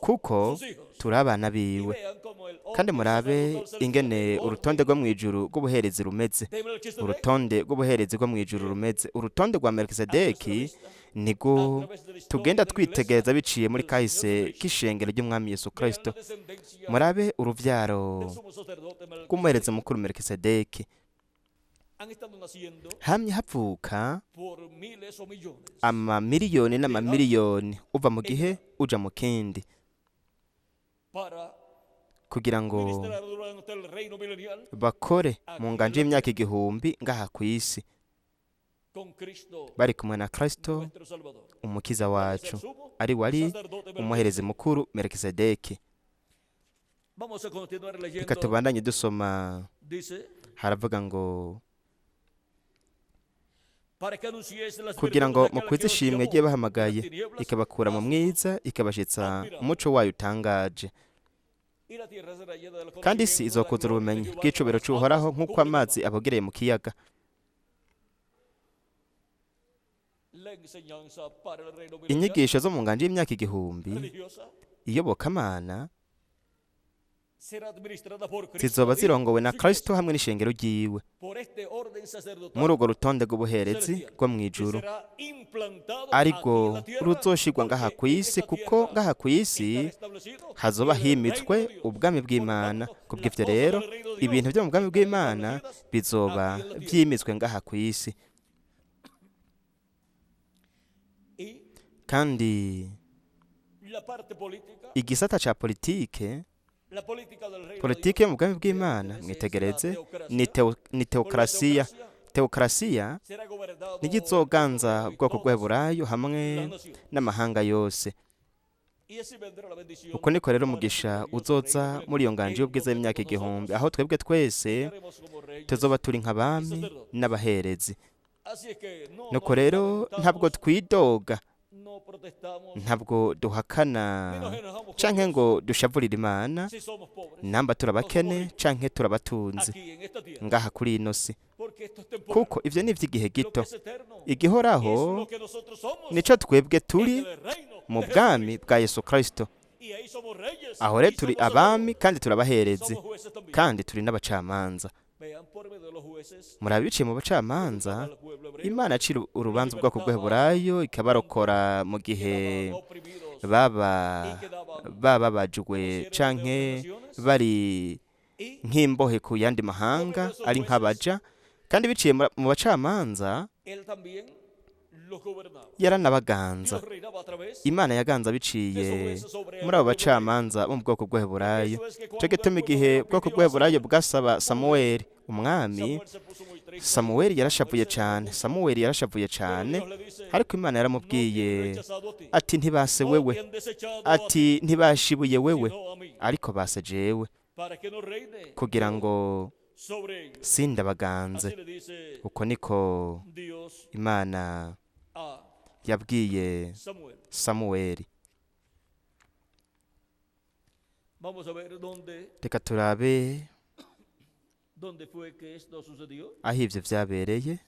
kuko turi abana biwe. Kandi murabe ingene urutonde rwo mw'ijuru rw'ubuherezi rumeze, urutonde rw'ubuherezi rwo mw'ijuru rumeze. Urutonde rwa Melikisedeki nigo tugenda twitegereza biciye muri kahise k'ishengero ry'umwami Yesu Kristo. Murabe uruvyaro rw'umuherezi mukuru Melikisedeki, hamye havuka amamiliyoni n'amamiliyoni uva mu gihe uja mu kindi, kugira ngo bakore mu nganje y'imyaka 1000 ngaha ku isi, bari kumwe na Kristo umukiza wacu, ari wari umuherezi mukuru Melikisedeki. Reka tubandanye dusoma, haravuga ngo kugira ngo mukwize ishimwe rye bahamagaye ikabakura mu mwiza ikabashitsa umuco wayo utangaje. Kandi isi izokuzura ubumenyi bw'icubero c'uhoraho nk'uko amazi abogereye mu kiyaga. Inyigisho zo mu nganje y'imyaka 1000 iyobokamana zizoba zirongowe na Kristo hamwe n'ishengero ryiwe muri urwo rutonde rw'ubuherezi rwo mw'ijuru, ariko ruzoshirwa ngaha ku isi, kuko ngaha ku isi hazoba himitswe ubwami bw'Imana. Kubw'ivyo rero ibintu byo mu bwami bw'Imana bizoba vyimitswe ngaha ku isi. Kandi igisata ca politike yo mu bwami bw'Imana, mwitegereze, ni teokrasiya. Teokrasiya niyo izoganza ubwoko bw'Eburayo hamwe n'amahanga yose. Uko niko rero umugisha uzoza muri iyo nganje y'ubwiza y'imyaka 1000, aho twebwe twese tuzoba turi nk'abami n'abaherezi. Nuko rero ntabwo twidoga, ntabwo duhakana canke ngo dushavurira Imana, namba turabakene canke turabatunzi ngaha kuri ino si, kuko ivyo ni ivy'igihe gito. Igihoraho nico twebwe turi mu bwami bwa Yesu Kristo. Aho rero turi abami kandi turabaherezi, kandi turi n'abacamanza. Murabiciye mu bacamanza, Imana acira urubanza ubwoko bw'Eburayo ikabarokora mu gihe baba bababajwe canke bari nk'imbohe ku yandi mahanga ari nk'abaja, kandi biciye mu bacamanza yaranabaganza. Imana yaganza biciye muri abo bacamanza bo mu bwoko bw'Eheburayo. Cyo gituma igihe ubwoko bw'Eheburayo bwasaba Samuweli umwami, Samuweli yarashavuye cyane, ariko Imana yaramubwiye ati ntibase wewe, ati ntibashibuye wewe, ariko base jewe, kugira ngo sindabaganze. Uko niko Imana yabwiye Samuweli. Reka turabe aho ivyo vyabereye.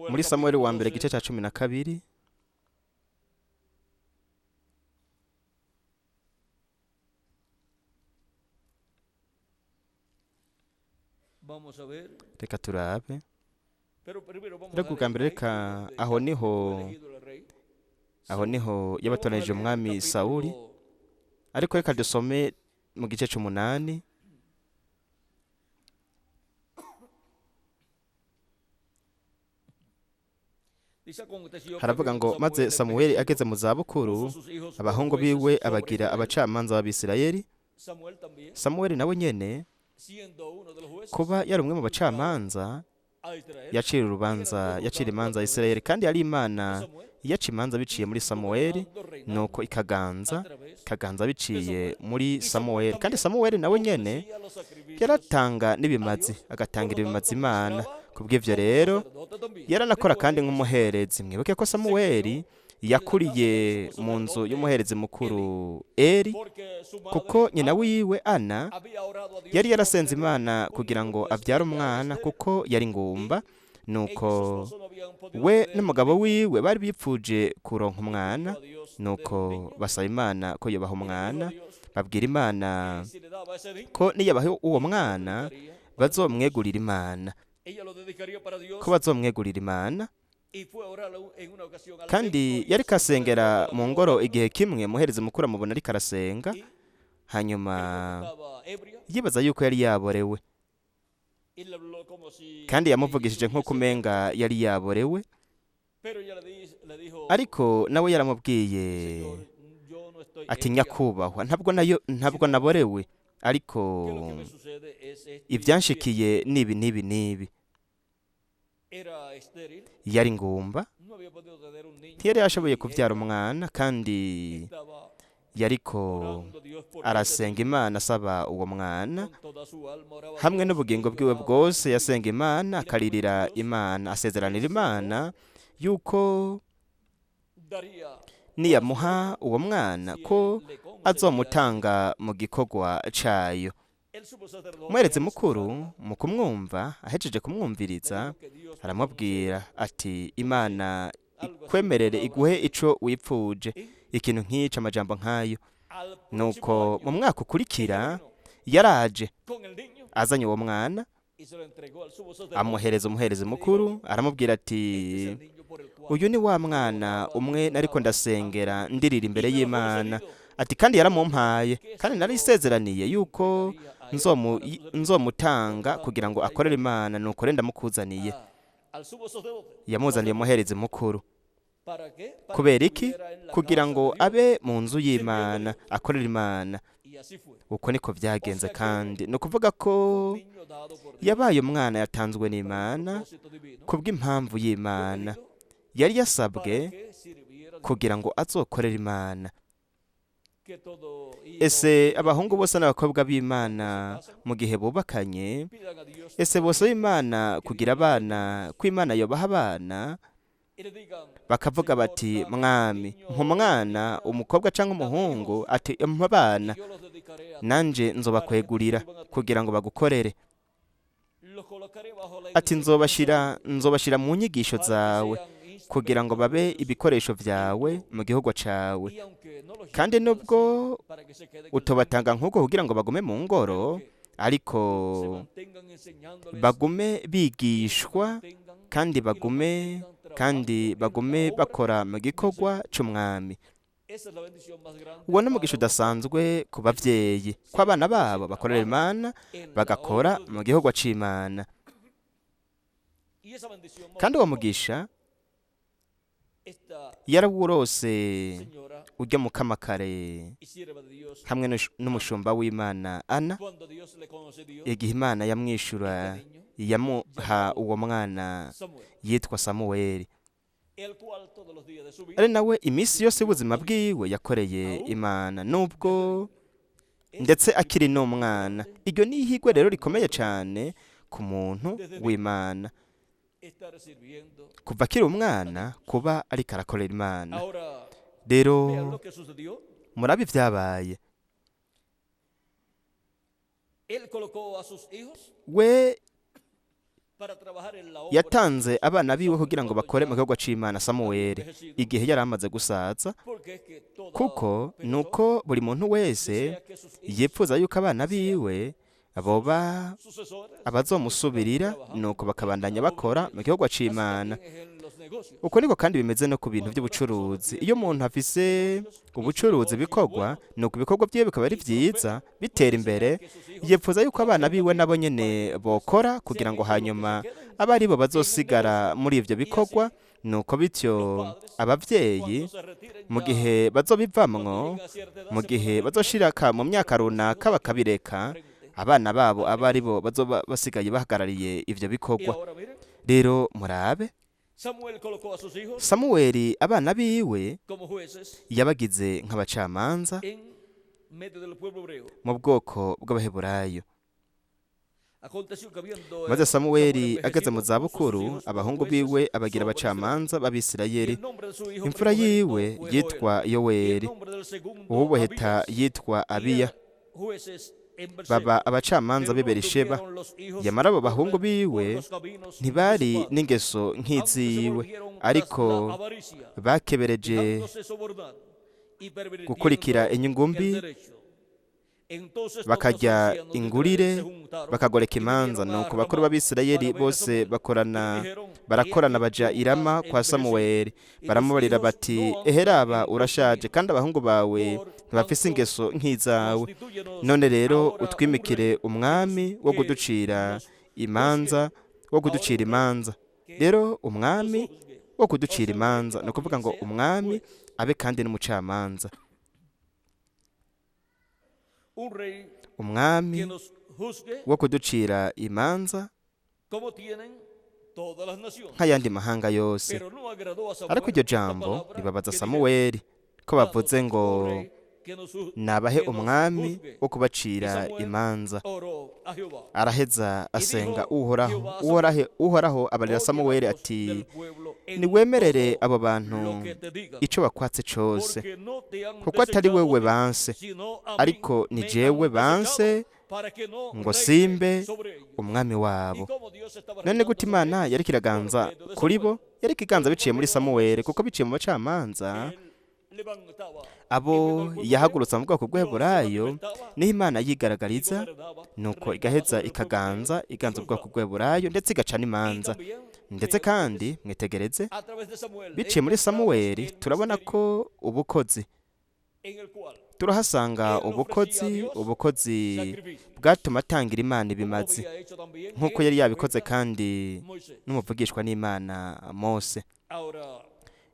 Muri Samuweli wa mbere igice cya 12, reka turabe. Reka ubwa mbere aho niho yabatoranije umwami Sawuli, ariko reka dusome mu gice c'8. Haravuga ngo maze Samuweli ageze mu zabukuru, abahungu biwe abagira abacamanza b'Abisirayeli. Samuweli nawe nyene kuba yari umwe mu bacamanza, yacira imanza Isirayeli, kandi yari Imana yaca imanza biciye muri Samuweli, nuko ikaganza biciye muri Samuweli. Kandi Samuweli nawe nyene yaratanga n'ibimazi, agatangira ibimazi Imana. Kubw'ivyo rero yaranakora kandi nk'umuherezi. Mwibuke ko Samuweli yakuriye mu nzu y'umuherezi mukuru Eli, kuko nyina wiwe Ana yari yarasenze Imana kugira ngo abyare umwana, kuko yari ngumba. Nuko we n'umugabo wiwe bari bipfuje kuronka umwana, nuko basaba Imana ko yobaha umwana. Babwira Imana ko niyabaha uwo mwana bazomwegurira Imana, kandi yari kasengera mu ngoro. Igihe kimwe muherezi mukuru amubona ariko arasenga, hanyuma yibaza yuko yari yaborewe, kandi yamuvugishije nk'uko umenga yari yaborewe, ariko nawe yaramubwiye ati nyakubahwa, ntabwo naborewe, ariko ibyanshikiye nibi. Yari ngumba, ntiyari yashoboye kubyara umwana, kandi yariko arasenga Imana asaba uwo mwana hamwe n'ubugingo bwiwe bwose. Yasenga Imana, akaririra Imana, asezeranira Imana yuko niyamuha uwo mwana ko azomutanga mu gikorwa cayo. Umuherezi mukuru mu kumwumva, ahejeje kumwumviriza, aramubwira ati Imana ikwemerere iguhe ico wipfuje, ikintu nk'ico, amajambo nk'ayo. Nuko mu mwaka ukurikira yaraje azanye uwo mwana, amuhereza umuherezi mukuru, aramubwira ati uyu ni wa mwana umwe nariko ndasengera ndirira imbere y'Imana. Ati kandi yaramumpaye, kandi narisezeraniye yuko nzomutanga kugira ngo akorere Imana. Nuko renda mukuzaniye. Yamuzaniye umuherezi mukuru. Kubera iki? Kugira ngo abe mu nzu y'Imana, akorere Imana. Uko niko vyagenze, kandi no kuvuga ko yabaye umwana yatanzwe n'Imana kubw'impamvu y'Imana. Yari yasabwe kugira ngo azokorere Imana. Ese abahungu bose n'abakobwa b'Imana mu gihe bubakanye, ese bose b'Imana kugira abana, ko Imana yobaha abana, bakavuga bati mwami nk'umwana umukobwa cyangwa umuhungu, ati mpa abana nanje nzobakwegurira kugira ngo bagukorere. Ati nzobashira mu nyigisho zawe, kugira ngo babe ibikoresho byawe mu gihugu cyawe. Kandi nubwo utobatanga nk'uko kugira ngo bagume mu ngoro, ariko bagume bigishwa kandi bagume bakora mu gikorwa cy'umwami. Uwo ni umugisha udasanzwe ku babyeyi, ko abana babo bakorera Imana, bagakora mu gihugu cy'Imana. Kandi uwo mugisha yarawurose ujya mu kamakare hamwe n'umushumba w'Imana Ana, igihe Imana yamwishura yamuha uwo mwana yitwa Samuweli, ari nawe iminsi yose y'ubuzima bwiwe yakoreye Imana, nubwo ndetse akiri n'umwana. Iryo ni ihigwe rero rikomeye cyane ku muntu w'Imana, kuva akiri umwana kuba ariko arakorera Imana. Rero murabe ibyabaye, we yatanze abana biwe kugira ngo bakore mu gihugu cy'Imana Samuweli igihe yari amaze gusaza, kuko nuko buri muntu wese yipfuza yuko abana biwe aboba abazomusubirira, nuko bakabandanya bakora mu gihugu cy'Imana. Uko niko kandi bimeze no ku bintu by'ubucuruzi. Iyo umuntu afise ubucuruzi bikorwa, nuko ibikorwa byiwe bikaba ari byiza, bitera imbere, yipfuza yuko abana biwe nabo nyene bokora kugira ngo hanyuma abe ari bo bazosigara muri ivyo bikorwa. Nuko bityo abavyeyi mu gihe bazobivamwo, mu gihe bazoshiraka mu myaka runaka bakabireka, abana babo aba ari bo bazoba basigaye bahagarariye ivyo bikorwa. Rero murabe, Samuweli abana biwe yabagize nk'abacamanza mu bwoko bw'Abaheburayo. Maze Samuweli ageze mu zabukuru, abahungu biwe abagira abacamanza b'Abisirayeli. Imfura yiwe yitwa Yoweli, uwuboheta yitwa Abiya, baba abacamanza b'i Berisheba. Yamara abo bahungu biwe ntibari n'ingeso nk'iziwe, ariko bakebereje gukurikira inyungu mbi, bakarya ingurire, bakagoreka imanza. Nuko bakuru b'Abisirayeli bose barakorana baja i Rama kwa Samuweli, baramubarira bati, eheraba urashaje kandi abahungu bawe ntibafise ingeso nk'izawe, none rero utwimikire umwami wo kuducira imanza. Rero umwami wo kuducira imanza, ni ukuvuga ngo umwami abe kandi n'umucamanza, umwami wo kuducira imanza nk'ayandi mahanga yose. Ariko iryo jambo ribabaza Samuweli, ko bavuze ngo nabahe umwami wo kubacira imanza. Araheza asenga Uhoraho abarira Samuweli ati, niwemerere abo bantu ico bakwatse cose, kuko atari wewe banse, ariko ni jewe banse ngo simbe umwami wabo. None gute Imana yari kiraganza kuri bo? Yari kiganza biciye muri Samuweli, kuko biciye mu bacamanza abo yahagurutsa mu bwoko bw'Abaheburayo, niho Imana yigaragariza, nuko igaheza iganza ubwoko bw'Abaheburayo, ndetse igaca n'imanza. Ndetse kandi mwitegereze, biciye muri Samuweli turabona ko turahasanga ubukozi bwatuma atangira Imana ibimazi, nk'uko yari yabikoze kandi n'umuvugishwa n'Imana Mose.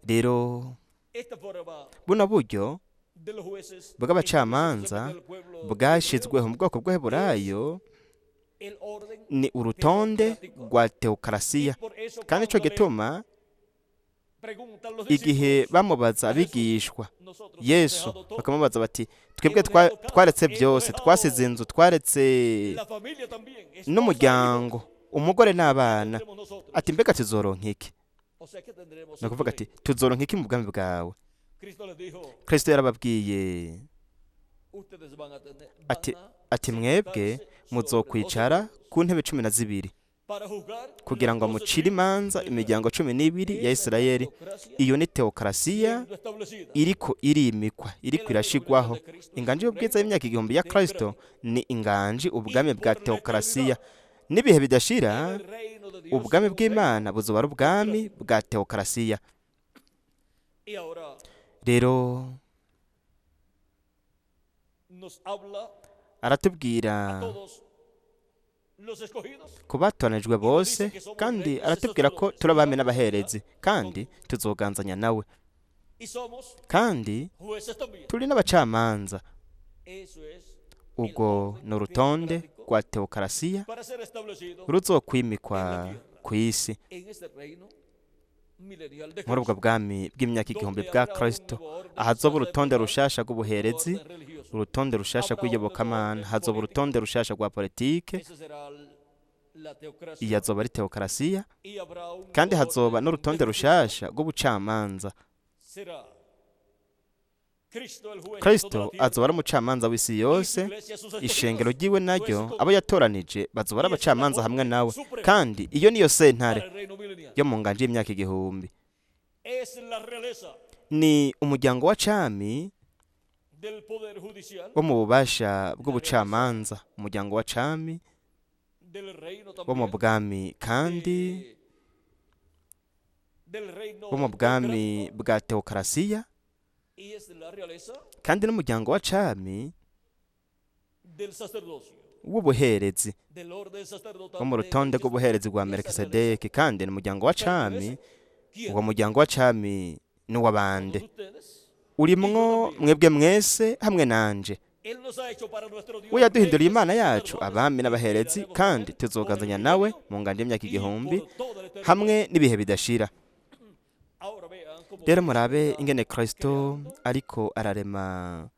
Rero buno buryo bw'abacamanza bwashizweho mu bwoko bw'Abaheburayo ni urutonde rwa teokarasiya, kandi ico gituma igihe bamubaza abigishwa Yesu, bakamubaza bati, twebwe twaretse byose, twasize inzu, twaretse n'umuryango, umugore n'abana, ati mbega tuzoronka iki? Ni ukuvuga ati tuzoronka iki mu bwami bwawe? Kristo yarababwiye ati mwebwe muzokwicara ku ntebe 12, kugira ngo mucire imanza imiryango 12 ya Isirayeli. Iyo ni teokrasiya iriko irimikwa, iriko irashigwaho. Inganji y'ubwiza y'imyaka 1000 ya Kristo ni inganji ubwami bwa teokrasiya. N'ibihe bidashira, ubwami bw'Imana buzoba ari ubwami bwa teokrasiya. Rero aratubwira ku batoranijwe bose, kandi aratubwira ko turi abami n'abaherezi, kandi tuzoganzanya nawe, kandi turi n'abacamanza. Ubwo ni urutonde rwa teokrasiya ruzokwimikwa ku isi muri ubwo bwami bw'imyaka 1000 bwa Kristo. Ahazoba urutonde rushasha rw'ubuherezi, urutonde rushasha rw'iyobokamana, hazoba urutonde rushasha rwa politike, iyo azoba ari teokrasiya, kandi hazoba n'urutonde rushasha rw'ubucamanza. Kristo azoba ari umucamanza w'isi yose. Ishengero ryiwe naryo abo yatoranije bazoba ari abacamanza hamwe nawe, kandi iyo niyo sentare yo mu nganje y'imyaka 1000. Ni umuryango wa cami wo mu bubasha bw'ubucamanza, umuryango wa cami wo mu bwami, kandi wo mu bwami bwa teokrasiya, kandi n'umuryango wa cami w'ubuherezi wo mu rutonde rw'ubuherezi rwa Melkisedeki, kandi n'umuryango wa cami. Uwo muryango wa cami ni w'abande, urimwo mwebwe mwese hamwe nanje. We yaduhinduriye Imana yacu abami n'abaherezi, kandi tuzoganzanya nawe mu nganje y'imyaka 1000 hamwe n'ibihe bidashira. Rero murabe ingene Kristo ariko ararema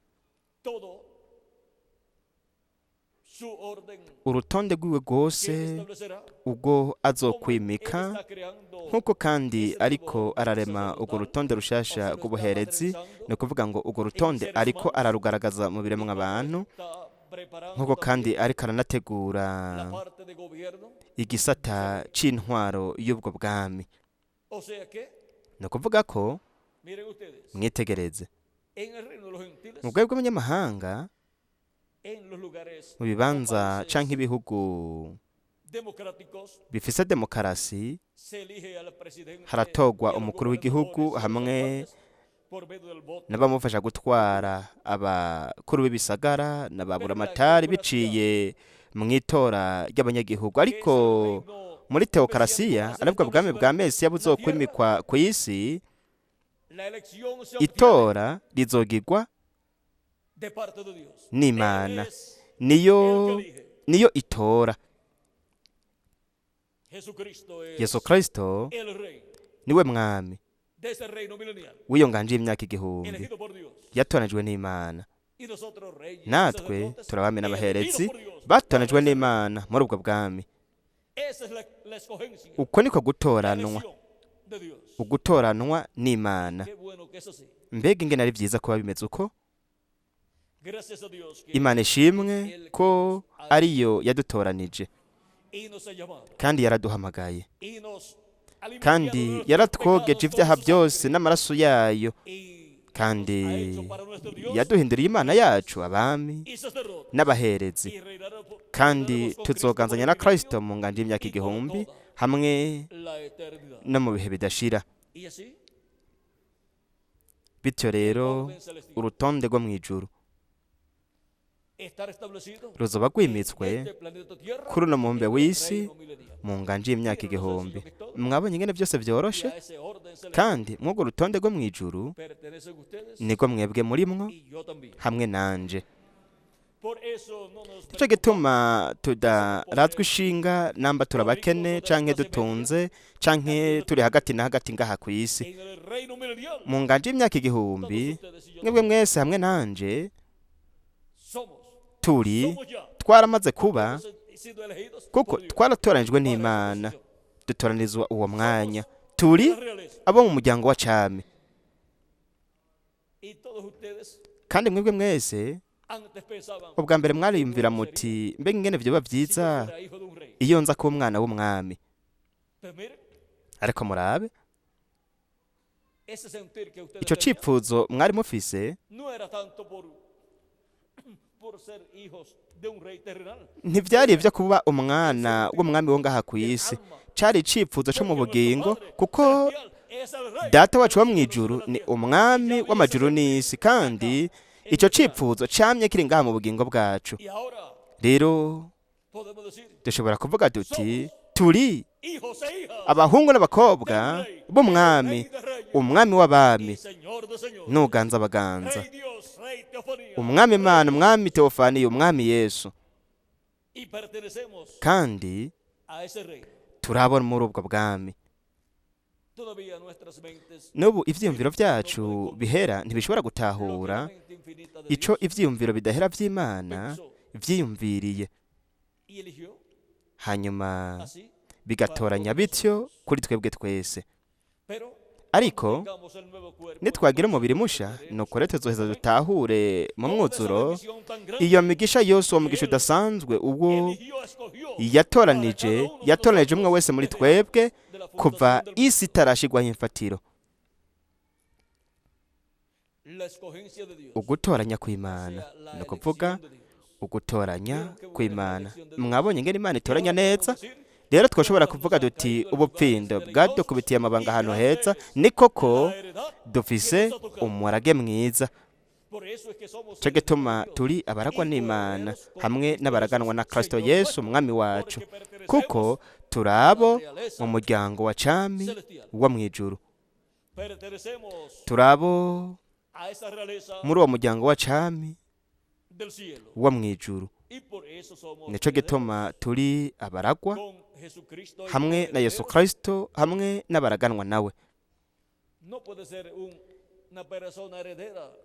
urutonde rwiwe rwose ubwo azokwimika, nk'uko kandi ariko ararema urwo rutonde rushasha rw'ubuherezi. Ni ukuvuga ngo urwo rutonde ariko ararugaragaza mu biremwa abantu, nk'uko kandi ariko aranategura igisata c'intwaro y'ubwo bwami. Ni ukuvuga ko, mwitegereze, mu bwami bw'abanyamahanga, mu bibanza canke ibihugu bifise demokarasi, haratogwa umukuru w'igihugu hamwe n'abamufasha gutwara abakuru b'ibisagara n'ababuramatari biciye mu itora ry'abanyagihugu. Ariko muri teokrasiya, aribwo bwami bwa Mesiya buzokwimikwa ku isi, itora rizogirwa n'Imana. Niyo itora. Yesu Kristo niwe mwami w'iyo nganje y'imyaka 1000, yatoranijwe n'Imana. Natwe turabami n'abaherezi batoranijwe n'Imana muri ubwo bwami. Uko niko gutoranwa, ugutoranwa n'Imana. Mbega ingene ari vyiza kuba bimeze uko. Imana ishimwe ko ariyo yadutoranije, kandi yaraduhamagaye, kandi yaratwogeje ivyaha byose n'amaraso yayo, kandi yaduhinduriye Imana yacu abami n'abaherezi, kandi tuzoganzanya na Kristo mu nganje y'imyaka 1000 hamwe no mu bihe bidashira. Bityo rero urutonde rwo mw'ijuru ruzoba rwimitswe kuri uno mubumbe w'isi mu nganje y'imyaka 1000. Mwabonye ingene byose byoroshe, kandi mw'urwo rutonde rwo mw'ijuru niko mwebwe murimwo hamwe nanje. Nico gituma tudarazwa ishinga namba turabakene canke dutunze canke turi hagati na hagati ngaha ku isi. Mu nganje y'imyaka 1000 mwebwe mwese hamwe nanje twaramaze kuba, kuko twaratoranijwe n'Imana, dutoranizwa uwo mwanya. Turi abo mu muryango wa cami, kandi mwebwe mwese ubwa mbere mwariyumvira muti mbega ingene vyoba vyiza iyo nza kuba umwana w'umwami. Ariko murabe ico cipfuzo mwari mufise ntivyari ivyo kuba umwana w'umwami wo ngaha kw'isi, cari icipfuzo co mu bugingo, kuko data wacu wo mw'ijuru ni umwami w'amajuru n'isi, kandi ico cipfuzo camye kiri ngaha mu bugingo bwacu. Rero dushobora kuvuga duti turi abahungu n'abakobwa b'umwami, umwami w'abami n'uganza abaganza, umwami Imana, umwami Teofaniya, umwami Yesu, kandi turabona muri ubwo bwami. N'ubu ivyiyumviro vyacu bihera ntibishobora gutahura ico ivyiyumviro bidahera vy'Imana vyiyumviriye, hanyuma bigatoranya bityo kuri twebwe twese. Ariko nitwagira umubiri musha, nuko rero tuzoheza dutahure mu mwuzuro iyo migisha yose, uwo mugisha udasanzwe ubwo yatoranije umwe wese muri twebwe kuva isi itarashigwaho imfatiro. Ugutoranya kw'Imana ni ukuvuga ugutoranya kw'Imana. Mwabonye ingene Imana itoranya neza? Rero twashobora kuvuga duti ubupfindo bwadukubitiye amabanga ahantu heza, ni koko dufise umurage mwiza. Ico gituma turi abaragwa n'Imana hamwe n'abaraganwa na Kristo Yesu umwami wacu, kuko turabo mu muryango wa cami wo mw'ijuru, turabo muri uwo muryango wa cami wo mw'ijuru. Nico gituma turi abaragwa hamwe na Yesu Kristo, hamwe n'abaraganwa nawe.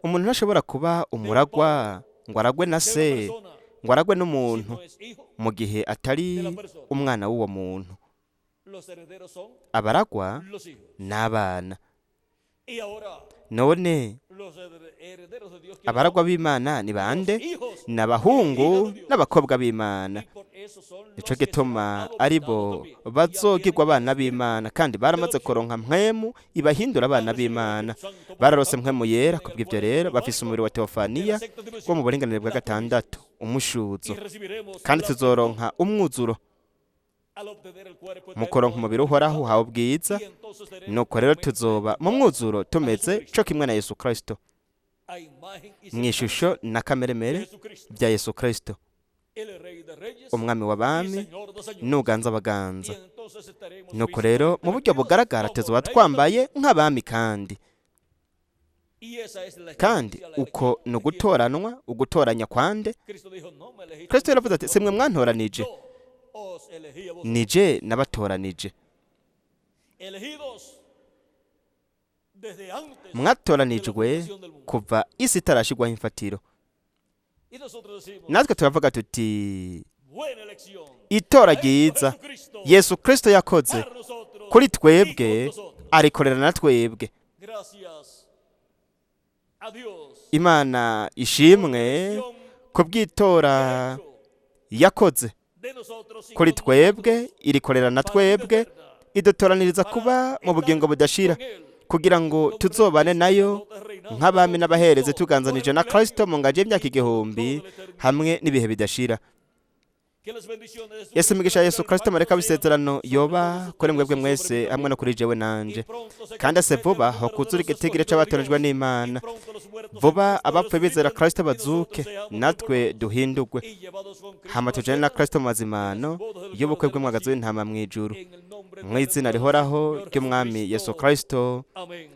Umuntu ntashobora kuba umuragwa ngo aragwe na se, ngo aragwe n'umuntu mu gihe atari umwana w'uwo muntu. Abaragwa n'abana. None abaragwa b'Imana ni bande? Ni abahungu n'abakobwa b'Imana. Nico gituma aribo bazogirwa abana b'Imana, kandi baramaze kuronka mpwemu ibahindura abana b'Imana. Bararose mpwemu yera, kubw'ivyo rero bafise umubiri wa Teofaniya wo mu buringanire bwa gatandatu, umushuzo, kandi tuzoronka umwuzuro mu kuronka umubiri uhoraho uhawe ubwiza. Nuko rero tuzoba mu mwuzuro tumeze co kimwe na Yesu Kristo, mw'ishusho na kameremere bya Yesu Kristo, umwami w'abami n'uganza abaganza. Nuko rero mu buryo bugaragara tuzoba twambaye nk'abami, kandi uko ni ugutoranwa, ugutoranya kwande. Kristo yaravuze ati simwe mwantoranije, nije nabatoranije. Mwatoranijwe kuva isi itarashigwaho imfatiro. Natwe turavuga tuti itora ryiza Yesu Kristo yakoze kuri twebwe, arikorera na twebwe. Imana ishimwe ku bw'itora yakoze kuri twebwe, irikorera na twebwe, idutoraniriza kuba mu bugingo budashira, kugira ngo tuzobane nayo nk'abami n'abahereze, tuganzanije na Kristo mu ngaji y'imyaka 1000 hamwe n'ibihe bidashira. Yesu migisha Yesu Kristo mareka bisezerano yoba kuri mwebwe mwese hamwe no kuri jewe nanje, kandi ase vuba ho kuzura igitigire c'abatoranijwe n'Imana, vuba abapfuye bizera Kristo bazuke, natwe duhindurwe, hama tujane na Kristo mu mazimano y'ubukwe bw'umwagazi w'intama mw'ijuru, mw'izina rihoraho ry'umwami Yesu Kristo.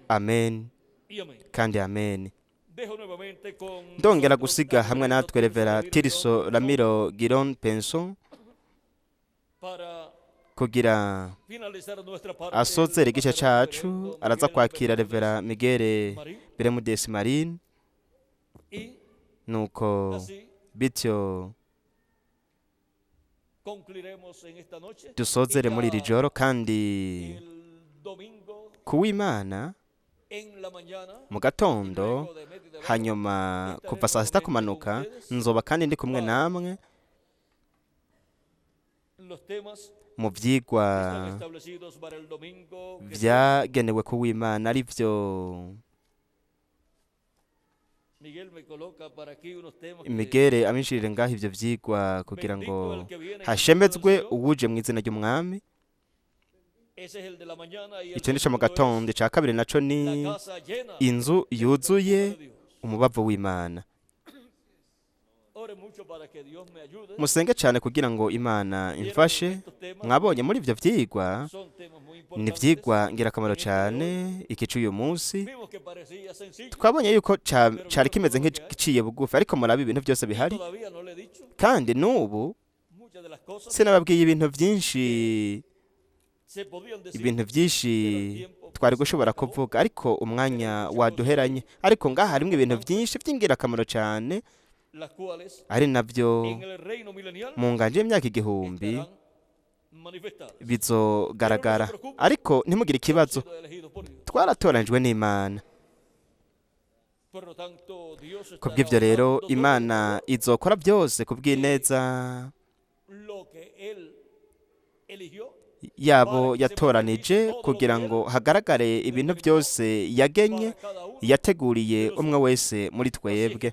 Amen kandi amen. Ndongera gusiga hamwe natwe Revera Tiriso Ramiro Giron Penson kugira asozera igice cacu. Araza kwakira Revera Miguel Bermudez Marine, nuko bityo dusozere muri iri joro, kandi kw'Imana mu gatondo hanyuma kuva saa sita kumanuka nzoba kandi ndi kumwe namwe mu byigwa byagenewe kw'Imana ari byo Migere aminshirire ngaho ivyo vyigwa kugira ngo hashemezwe uwuje mu izina ry'umwami. Icyo ni cyo mu gatondo ca kabiri, naco ni inzu yuzuye umubavu w'Imana. Musenge cyane kugira ngo Imana imfashe. Mwabonye muri ivyo vyigwa ni vyigwa ngirakamaro cyane. Iki cy'uyu munsi twabonye yuko cari kimeze nk'igiciye bugufi, ariko murabe ibintu byose bihari, kandi n'ubu sinababwiye ibintu byinshi twari gushobora kuvuga, ariko umwanya waduheranye. Ariko ngaha harimwo ibintu byinshi by'ingirakamaro cyane, ari nabyo mu nganje y'imyaka 1000 bizogaragara. Ariko ntimugire ikibazo, twaratoranijwe n'Imana. Kubw'ivyo rero Imana izokora byose kubw'ineza yabo yatoranije, kugira ngo hagaragare ibintu byose yagenye, yateguriye umwe wese muri twebwe.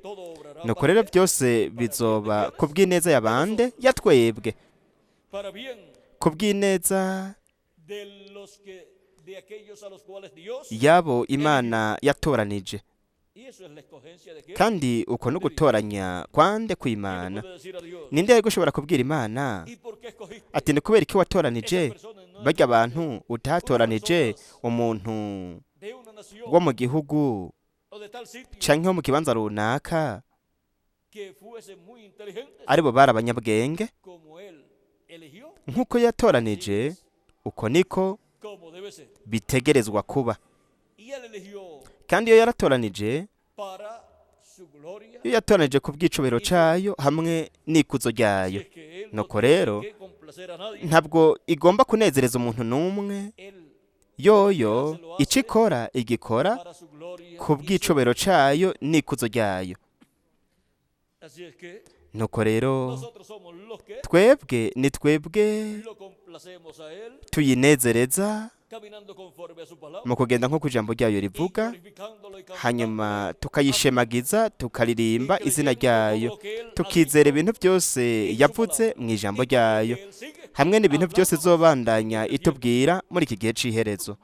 Nuko rero byose bizoba kubw'ineza y'abande yatwebwe, kubw'ineza yabo Imana yatoranije. Kandi uko no gutoranya kwande kw'Imana. Ninde yari gushobora kubwira Imana ati ni kubera iki watoranije barya abantu utatoranije umuntu wo mu gihugu canke wo mu kibanza runaka aribo bari abanyabwenge nk'uko yatoranije, uko niko bitegerezwa kuba. Kandi iyo yaratoranije, iyo yatoranije ku bw'icubahiro cayo hamwe n'ikuzo ryayo, nuko rero ntabwo igomba kunezereza umuntu n'umwe. Yoyo ico ikora igikora ku bw'icubahiro cayo n'ikuzo ryayo. Nuko rero twebwe ni twebwe tuyinezereza mu kugenda nk'uko ijambo ryayo rivuga, hanyuma tukayishemagiza, tukaririmba izina ryayo, tukizera ibintu byose yavuze mu ijambo ryayo, hamwe n'ibintu byose izobandanya itubwira muri iki gihe c'iherezo.